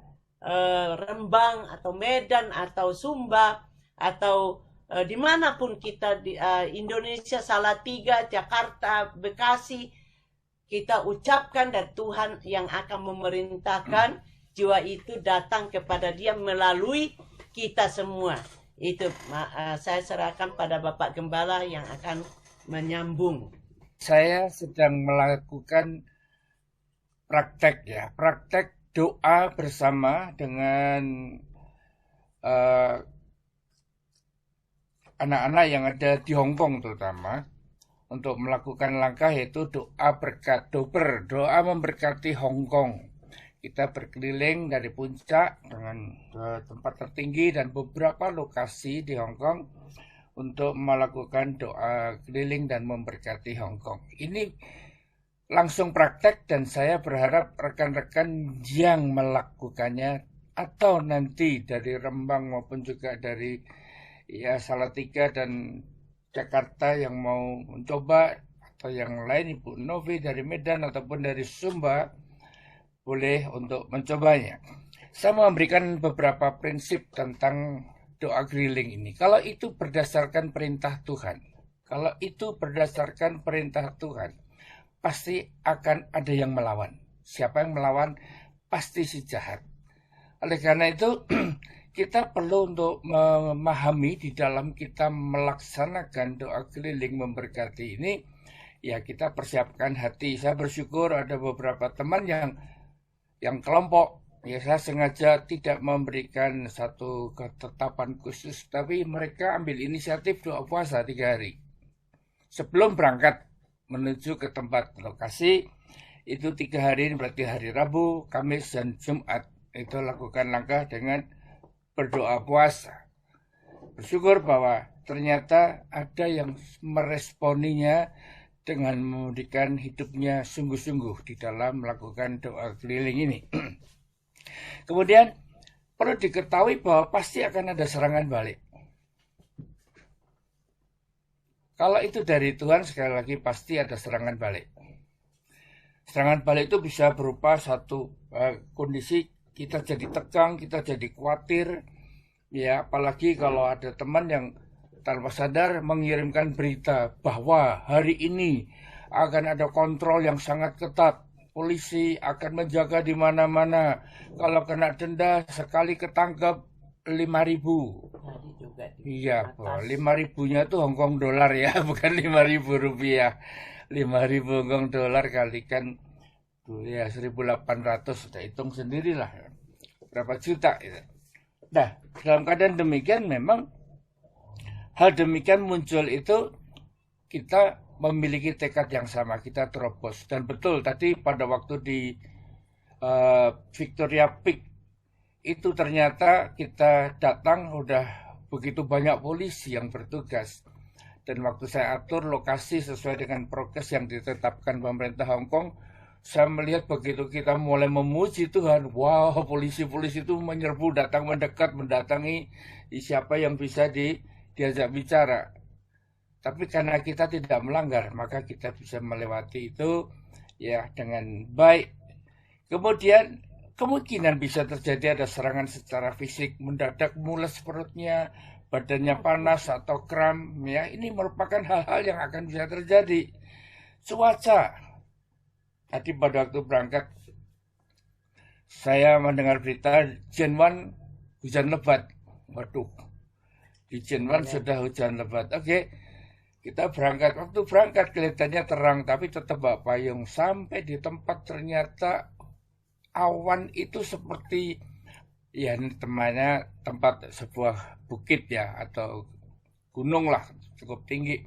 S1: Rembang atau Medan atau Sumba atau dimanapun kita di Indonesia, Salatiga, Jakarta, Bekasi, kita ucapkan, dan Tuhan yang akan memerintahkan jiwa itu datang kepada Dia melalui kita semua. Itu saya serahkan pada Bapak Gembala yang akan menyambung.
S10: Saya sedang melakukan praktek doa bersama dengan anak-anak yang ada di Hong Kong terutama, untuk melakukan langkah yaitu doa berkat, doa memberkati Hong Kong. Kita berkeliling dari puncak dengan tempat tertinggi dan beberapa lokasi di Hong Kong untuk melakukan doa keliling dan memberkati Hong Kong. Ini langsung praktek, dan saya berharap rekan-rekan yang melakukannya atau nanti dari Rembang maupun juga dari Salatiga dan Jakarta yang mau mencoba, atau yang lain, Ibu Novi dari Medan ataupun dari Sumba, boleh untuk mencobanya. Saya memberikan beberapa prinsip tentang doa keliling ini. Kalau itu berdasarkan perintah Tuhan, pasti akan ada yang melawan. Siapa yang melawan? Pasti si jahat. Oleh karena itu, kita perlu untuk memahami di dalam kita melaksanakan doa keliling memberkati ini, ya kita persiapkan hati. Saya bersyukur ada beberapa teman yang kelompok, ya saya sengaja tidak memberikan satu ketetapan khusus, tapi mereka ambil inisiatif doa puasa 3 hari. Sebelum berangkat menuju ke tempat lokasi, itu 3 hari, berarti hari Rabu, Kamis, dan Jumat. Itu lakukan langkah dengan berdoa puasa. Bersyukur bahwa ternyata ada yang meresponinya dengan memberikan hidupnya sungguh-sungguh di dalam melakukan doa keliling ini. Kemudian perlu diketahui bahwa pasti akan ada serangan balik. Kalau itu dari Tuhan, sekali lagi pasti ada serangan balik. Serangan balik itu bisa berupa satu kondisi kita jadi tegang, kita jadi khawatir, ya apalagi kalau ada teman yang tanpa sadar mengirimkan berita bahwa hari ini akan ada kontrol yang sangat ketat, polisi akan menjaga di mana-mana, kalau kena denda sekali ketangkep 5.000. Iya, 5.000-nya itu Hongkong dolar ya, bukan 5.000 rupiah. 5.000 Hongkong dolar kalikan ya 1.800, sudah hitung sendirilah berapa juta itu. Nah, dalam keadaan demikian memang hal demikian muncul itu kita memiliki tekad yang sama, kita terobos. Dan betul tadi pada waktu di Victoria Peak itu ternyata kita datang udah begitu banyak polisi yang bertugas. Dan waktu saya atur lokasi sesuai dengan prokes yang ditetapkan pemerintah Hong Kong, saya melihat begitu kita mulai memuji Tuhan, wow, polisi-polisi itu menyerbu, datang mendekat, mendatangi siapa yang bisa diajak bicara. Tapi karena kita tidak melanggar, maka kita bisa melewati itu ya dengan baik. Kemudian kemungkinan bisa terjadi ada serangan secara fisik, mendadak mules perutnya, badannya panas atau kram, ya ini merupakan hal-hal yang akan bisa terjadi. Cuaca. Tadi pada waktu berangkat, saya mendengar berita Jenwan hujan lebat. Waduh, di Jenwan sudah hujan lebat. Oke, kita berangkat. Waktu berangkat kelihatannya terang, tapi tetap bawa payung. Sampai di tempat ternyata awan itu seperti, ya ini temannya tempat sebuah bukit ya, atau gunung lah, cukup tinggi.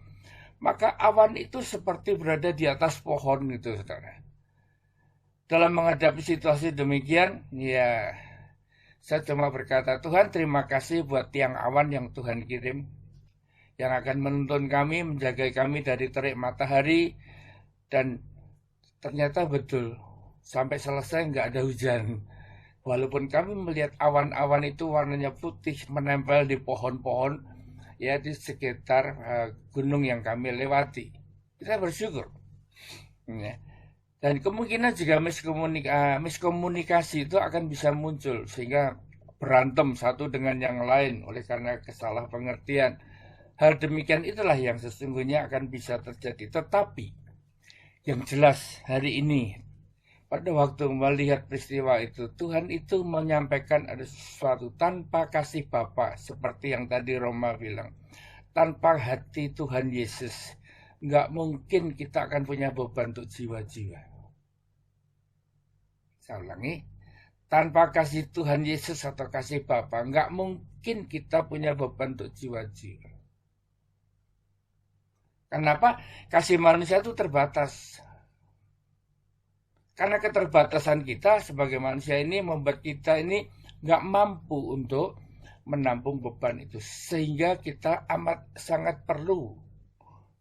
S10: Maka awan itu seperti berada di atas pohon gitu, saudara. Dalam menghadapi situasi demikian, ya saya cuma berkata, Tuhan terima kasih buat tiang awan yang Tuhan kirim, yang akan menuntun kami, menjaga kami dari terik matahari, dan ternyata betul, sampai selesai nggak ada hujan. Walaupun kami melihat awan-awan itu warnanya putih menempel di pohon-pohon, ya di sekitar gunung yang kami lewati. Kita bersyukur. Ya. Dan kemungkinan juga miskomunikasi itu akan bisa muncul, sehingga berantem satu dengan yang lain oleh karena kesalahpengertian. Hal demikian itulah yang sesungguhnya akan bisa terjadi. Tetapi yang jelas hari ini, pada waktu melihat peristiwa itu, Tuhan itu menyampaikan ada sesuatu tanpa kasih Bapa, seperti yang tadi Roma bilang. Tanpa hati Tuhan Yesus, nggak mungkin kita akan punya beban untuk jiwa-jiwa. Saya ulangi, tanpa kasih Tuhan Yesus atau kasih Bapa, nggak mungkin kita punya beban untuk jiwa-jiwa. Kenapa? Kasih manusia itu terbatas. Karena keterbatasan kita sebagai manusia ini membuat kita ini nggak mampu untuk menampung beban itu. Sehingga kita amat sangat perlu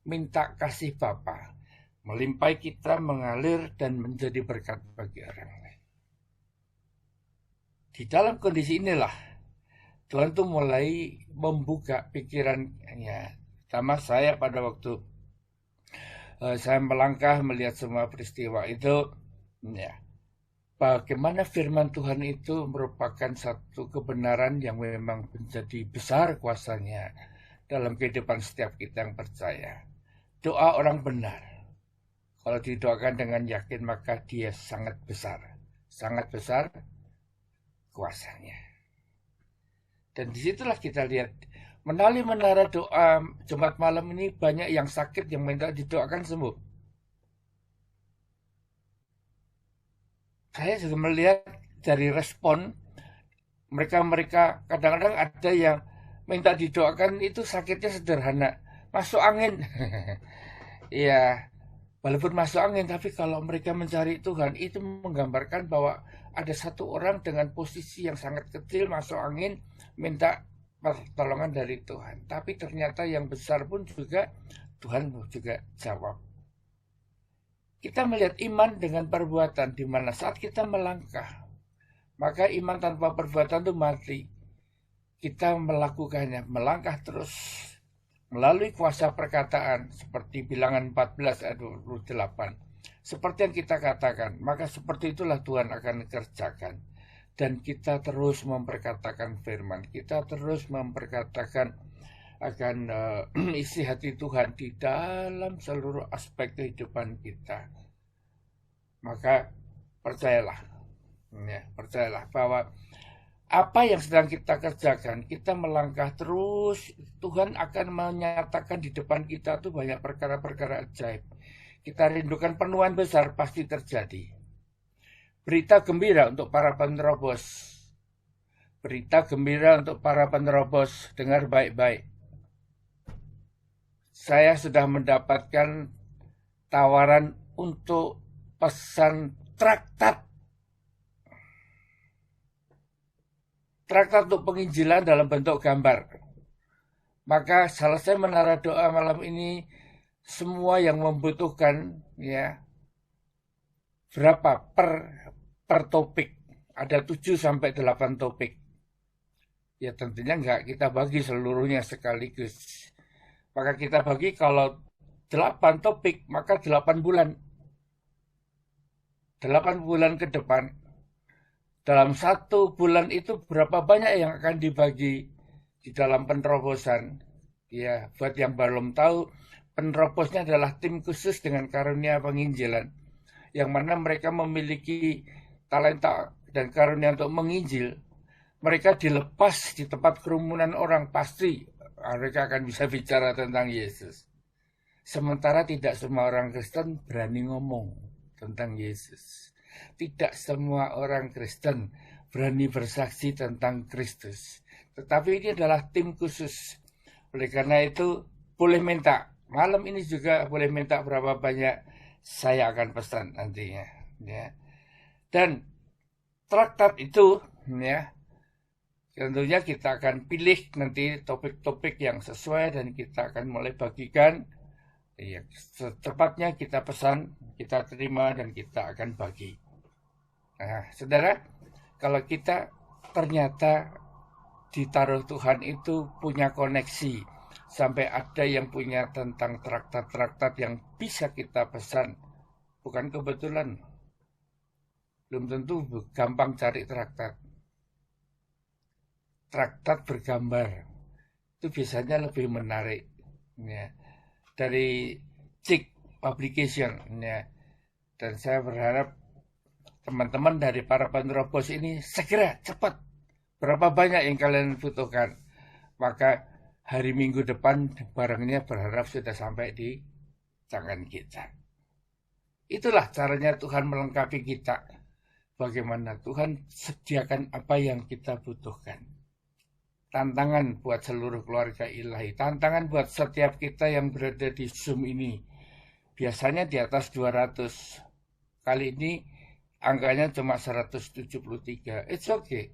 S10: minta kasih Bapa melimpahi kita, mengalir dan menjadi berkat bagi orang lain. Di dalam kondisi inilah Tuhan tuh mulai membuka pikirannya. Pertama saya pada waktu saya melangkah melihat semua peristiwa itu, ya, bagaimana firman Tuhan itu merupakan satu kebenaran yang memang menjadi besar kuasanya dalam kehidupan setiap kita yang percaya. Doa orang benar, kalau didoakan dengan yakin, maka dia sangat besar kuasanya. Dan disitulah kita lihat melalui menara doa Jumat malam ini banyak yang sakit yang minta didoakan sembuh. Saya juga melihat dari respon mereka kadang-kadang ada yang minta didoakan itu sakitnya sederhana, masuk angin. Ya, walaupun masuk angin, tapi kalau mereka mencari Tuhan itu menggambarkan bahwa ada satu orang dengan posisi yang sangat kecil masuk angin minta pertolongan dari Tuhan. Tapi ternyata yang besar pun juga Tuhan juga jawab. Kita melihat iman dengan perbuatan, di mana saat kita melangkah, maka iman tanpa perbuatan itu mati. Kita melakukannya, melangkah terus melalui kuasa perkataan, seperti bilangan 14 ayat 28. Seperti yang kita katakan, maka seperti itulah Tuhan akan kerjakan. Dan kita terus memperkatakan firman, kita terus memperkatakan akan isi hati Tuhan di dalam seluruh aspek kehidupan kita. Maka percayalah bahwa apa yang sedang kita kerjakan, kita melangkah terus, Tuhan akan menyatakan di depan kita tuh banyak perkara-perkara ajaib. Kita rindukan penuhan besar pasti terjadi. Berita gembira untuk para penerobos. Berita gembira untuk para penerobos, dengar baik-baik. Saya sudah mendapatkan tawaran untuk pesan traktat untuk penginjilan dalam bentuk gambar. Maka selesai menara doa malam ini, semua yang membutuhkan ya berapa per topik, ada 7 sampai 8 topik. Ya tentunya enggak kita bagi seluruhnya sekaligus. Maka kita bagi kalau 8 topik, maka 8 bulan. 8 bulan ke depan. Dalam 1 bulan itu berapa banyak yang akan dibagi di dalam penerobosan. Ya, buat yang belum tahu, penerobosnya adalah tim khusus dengan karunia penginjilan. Yang mana mereka memiliki talenta dan karunia untuk menginjil. Mereka dilepas di tempat kerumunan orang, pasti mereka akan bisa bicara tentang Yesus. Sementara tidak semua orang Kristen berani ngomong tentang Yesus. Tidak semua orang Kristen berani bersaksi tentang Kristus. Tetapi ini adalah tim khusus. Oleh karena itu boleh minta. Malam ini juga boleh minta berapa banyak, saya akan pesan nantinya. Ya. Dan traktat itu, ya, tentunya kita akan pilih nanti topik-topik yang sesuai dan kita akan mulai bagikan. Ya, secepatnya kita pesan, kita terima dan kita akan bagi. Nah, saudara, kalau kita ternyata ditaruh Tuhan itu punya koneksi, sampai ada yang punya tentang traktat-traktat yang bisa kita pesan, bukan kebetulan. Belum tentu gampang cari traktat. Traktat bergambar itu biasanya lebih menarik. Ya. Dari Cik Publication, ya. Dan saya berharap teman-teman dari para penerobos ini segera, cepat. Berapa banyak yang kalian butuhkan, maka hari Minggu depan barangnya berharap sudah sampai di tangan kita. Itulah caranya Tuhan melengkapi kita. Bagaimana Tuhan sediakan apa yang kita butuhkan. Tantangan buat seluruh keluarga ilahi, tantangan buat setiap kita yang berada di Zoom ini. Biasanya di atas 200. Kali ini angkanya cuma 173. It's okay.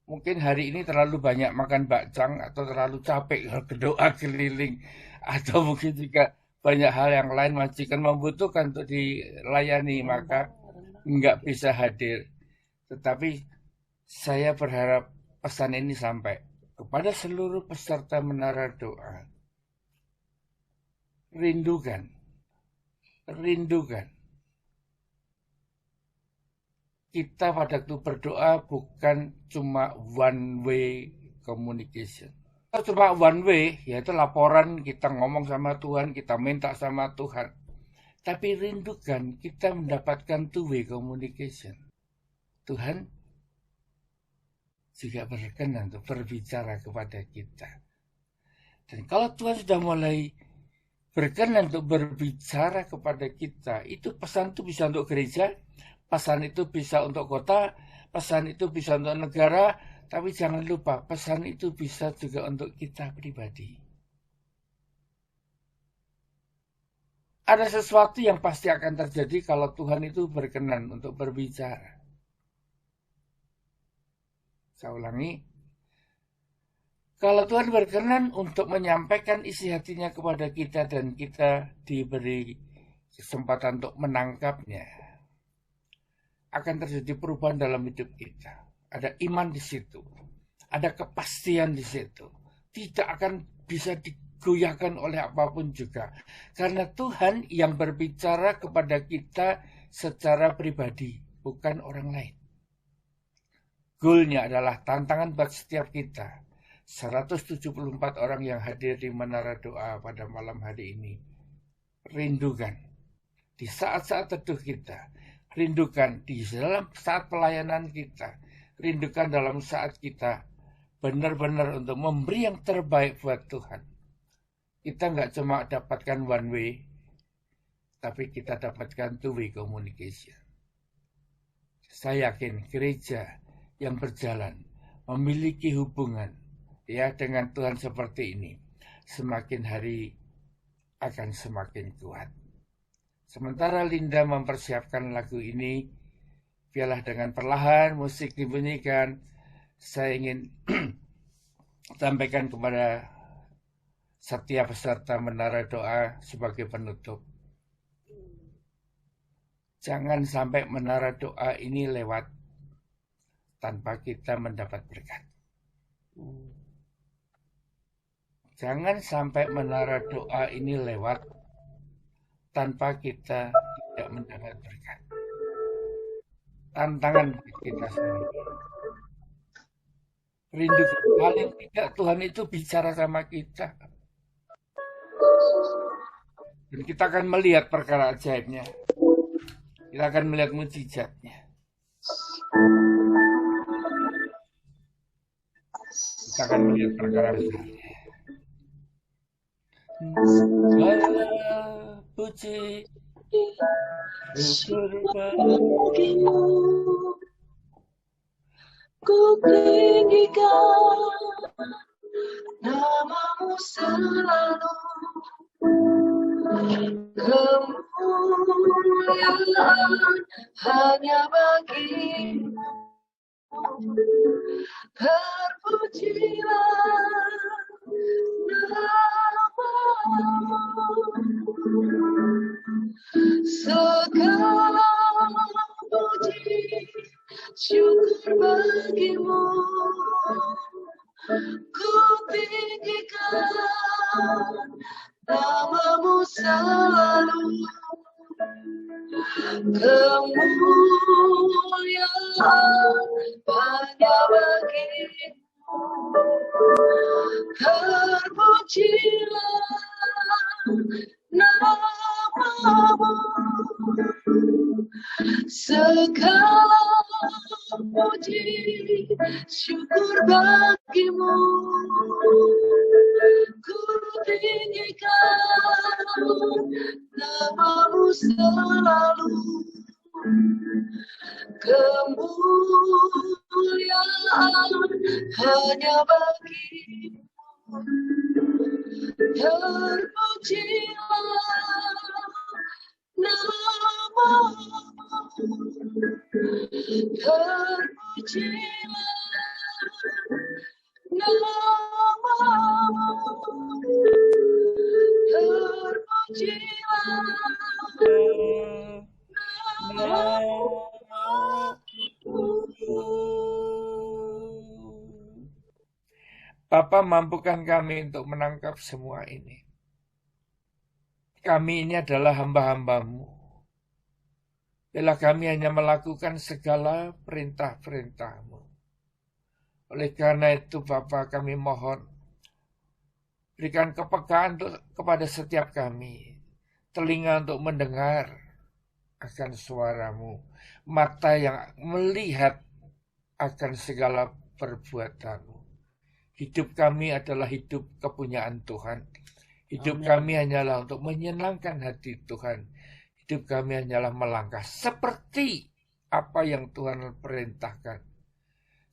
S10: Mungkin hari ini terlalu banyak makan bakcang atau terlalu capek berdoa keliling. Atau mungkin juga banyak hal yang lain majikan membutuhkan untuk dilayani, maka nggak bisa hadir. Tetapi saya berharap pesan ini sampai kepada seluruh peserta menara doa. Rindukan. Kita pada waktu berdoa bukan cuma one way communication. Kalau cuma one way, yaitu laporan, kita ngomong sama Tuhan, kita minta sama Tuhan. Tapi rindukan kita mendapatkan two way communication. Tuhan, juga berkenan untuk berbicara kepada kita. Dan kalau Tuhan sudah mulai berkenan untuk berbicara kepada kita, itu pesan itu bisa untuk gereja, pesan itu bisa untuk kota, pesan itu bisa untuk negara, tapi jangan lupa pesan itu bisa juga untuk kita pribadi. Ada sesuatu yang pasti akan terjadi kalau Tuhan itu berkenan untuk berbicara. Saya ulangi. Kalau Tuhan berkenan untuk menyampaikan isi hatinya kepada kita dan kita diberi kesempatan untuk menangkapnya, akan terjadi perubahan dalam hidup kita. Ada iman di situ. Ada kepastian di situ. Tidak akan bisa digoyahkan oleh apapun juga. Karena Tuhan yang berbicara kepada kita secara pribadi, bukan orang lain. Goalnya adalah tantangan buat setiap kita. 174 orang yang hadir di Menara Doa pada malam hari ini. Rindukan di saat-saat teduh kita. Rindukan di dalam saat pelayanan kita. Rindukan dalam saat kita benar-benar untuk memberi yang terbaik buat Tuhan. Kita nggak cuma dapatkan one way, tapi kita dapatkan two way communication. Saya yakin gereja yang berjalan memiliki hubungan ya dengan Tuhan seperti ini, semakin hari akan semakin kuat. Sementara Linda mempersiapkan lagu ini, biarlah dengan perlahan musik dibunyikan, saya ingin sampaikan kepada setiap peserta Menara Doa sebagai penutup. Jangan sampai Menara Doa ini lewat tanpa kita mendapat berkat. Jangan sampai Menara Doa ini lewat tanpa kita tidak mendapat berkat. Tantangan kita sendiri. Rindu paling tidak Tuhan itu bicara sama kita. Dan kita akan melihat perkara ajaibnya. Kita akan melihat mujizatnya. Kita akan melihat perkara besarnya. Puji syukur bagimu, ku tinggikan namamu selalu, kemuliaan hanya bagimu, terpujilah namamu, segala puji syukur bagimu, ku tinggikan namamu selalu, kemuliaan hanya bagimu, terpujilah namamu, segala puji syukur bagimu, ku tinggikan namamu selalu, kemuliaan hanya bagimu, terpujilah namamu, terpujilah namamu, terpujilah namamu. Bapa, mampukan kami untuk menangkap semua ini. Kami ini adalah hamba-hambamu. Bila kami hanya melakukan segala perintah-perintahmu. Oleh karena itu, Bapa, kami mohon, berikan kepekaan kepada setiap kami. Telinga untuk mendengar akan suaramu. Mata yang melihat akan segala perbuatan-Mu. Hidup kami adalah hidup kepunyaan Tuhan. Hidup
S1: Amin.
S10: kami hanyalah untuk menyenangkan hati Tuhan. Hidup kami hanyalah melangkah seperti apa yang Tuhan perintahkan.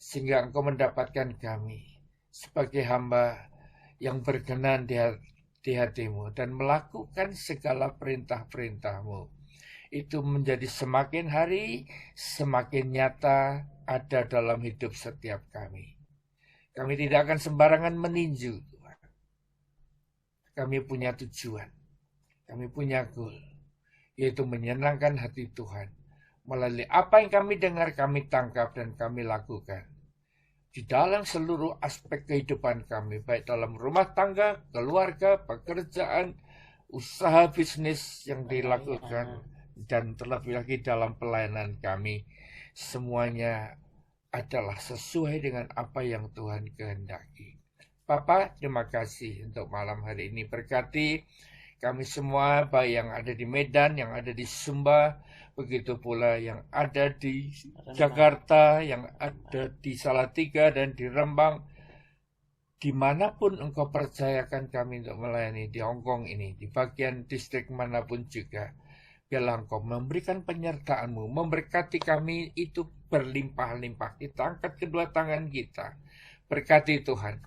S10: Sehingga Engkau mendapatkan kami sebagai hamba yang berkenan di hati-Mu dan melakukan segala perintah-perintah-Mu. Itu menjadi semakin hari semakin nyata ada dalam hidup setiap kami. Kami tidak akan sembarangan meninju, Tuhan. Kami punya tujuan, kami punya goal, yaitu menyenangkan hati Tuhan. Melalui apa yang kami dengar, kami tangkap dan kami lakukan. Di dalam seluruh aspek kehidupan kami, baik dalam rumah tangga, keluarga, pekerjaan, usaha bisnis yang dilakukan, dan terlebih lagi dalam pelayanan kami, semuanya adalah sesuai dengan apa yang Tuhan kehendaki. Bapa, terima kasih untuk malam hari ini. Berkati kami semua, baik yang ada di Medan, yang ada di Sumba, begitu pula yang ada di Jakarta, yang ada di Salatiga dan di Rembang. Dimanapun Engkau percayakan kami untuk melayani di Hong Kong ini, di bagian distrik manapun juga, biarlah Engkau memberikan penyertaan-Mu, memberkati kami itu berlimpah-limpah. Kita angkat kedua tangan kita. Berkati Tuhan,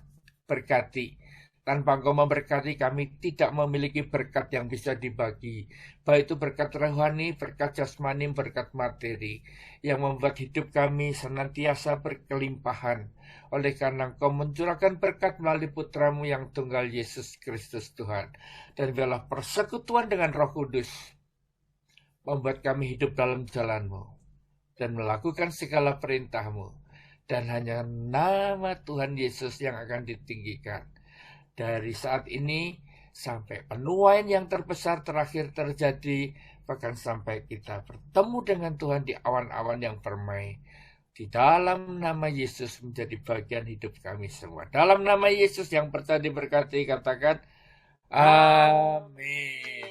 S10: berkati. Tanpa Engkau memberkati, kami tidak memiliki berkat yang bisa dibagi. Baik itu berkat rohani, berkat jasmani, berkat materi, yang membuat hidup kami senantiasa berkelimpahan. Oleh karena Engkau mencurahkan berkat melalui Putra-Mu yang tunggal Yesus Kristus Tuhan. Dan biarlah persekutuan dengan Roh Kudus membuat kami hidup dalam jalan-Mu dan melakukan segala perintah-Mu. Dan hanya nama Tuhan Yesus yang akan ditinggikan. Dari saat ini sampai penuaian yang terbesar terakhir terjadi, bahkan sampai kita bertemu dengan Tuhan di awan-awan yang permai. Di dalam nama Yesus menjadi bagian hidup kami semua. Dalam nama Yesus yang percaya diberkati, katakan amin.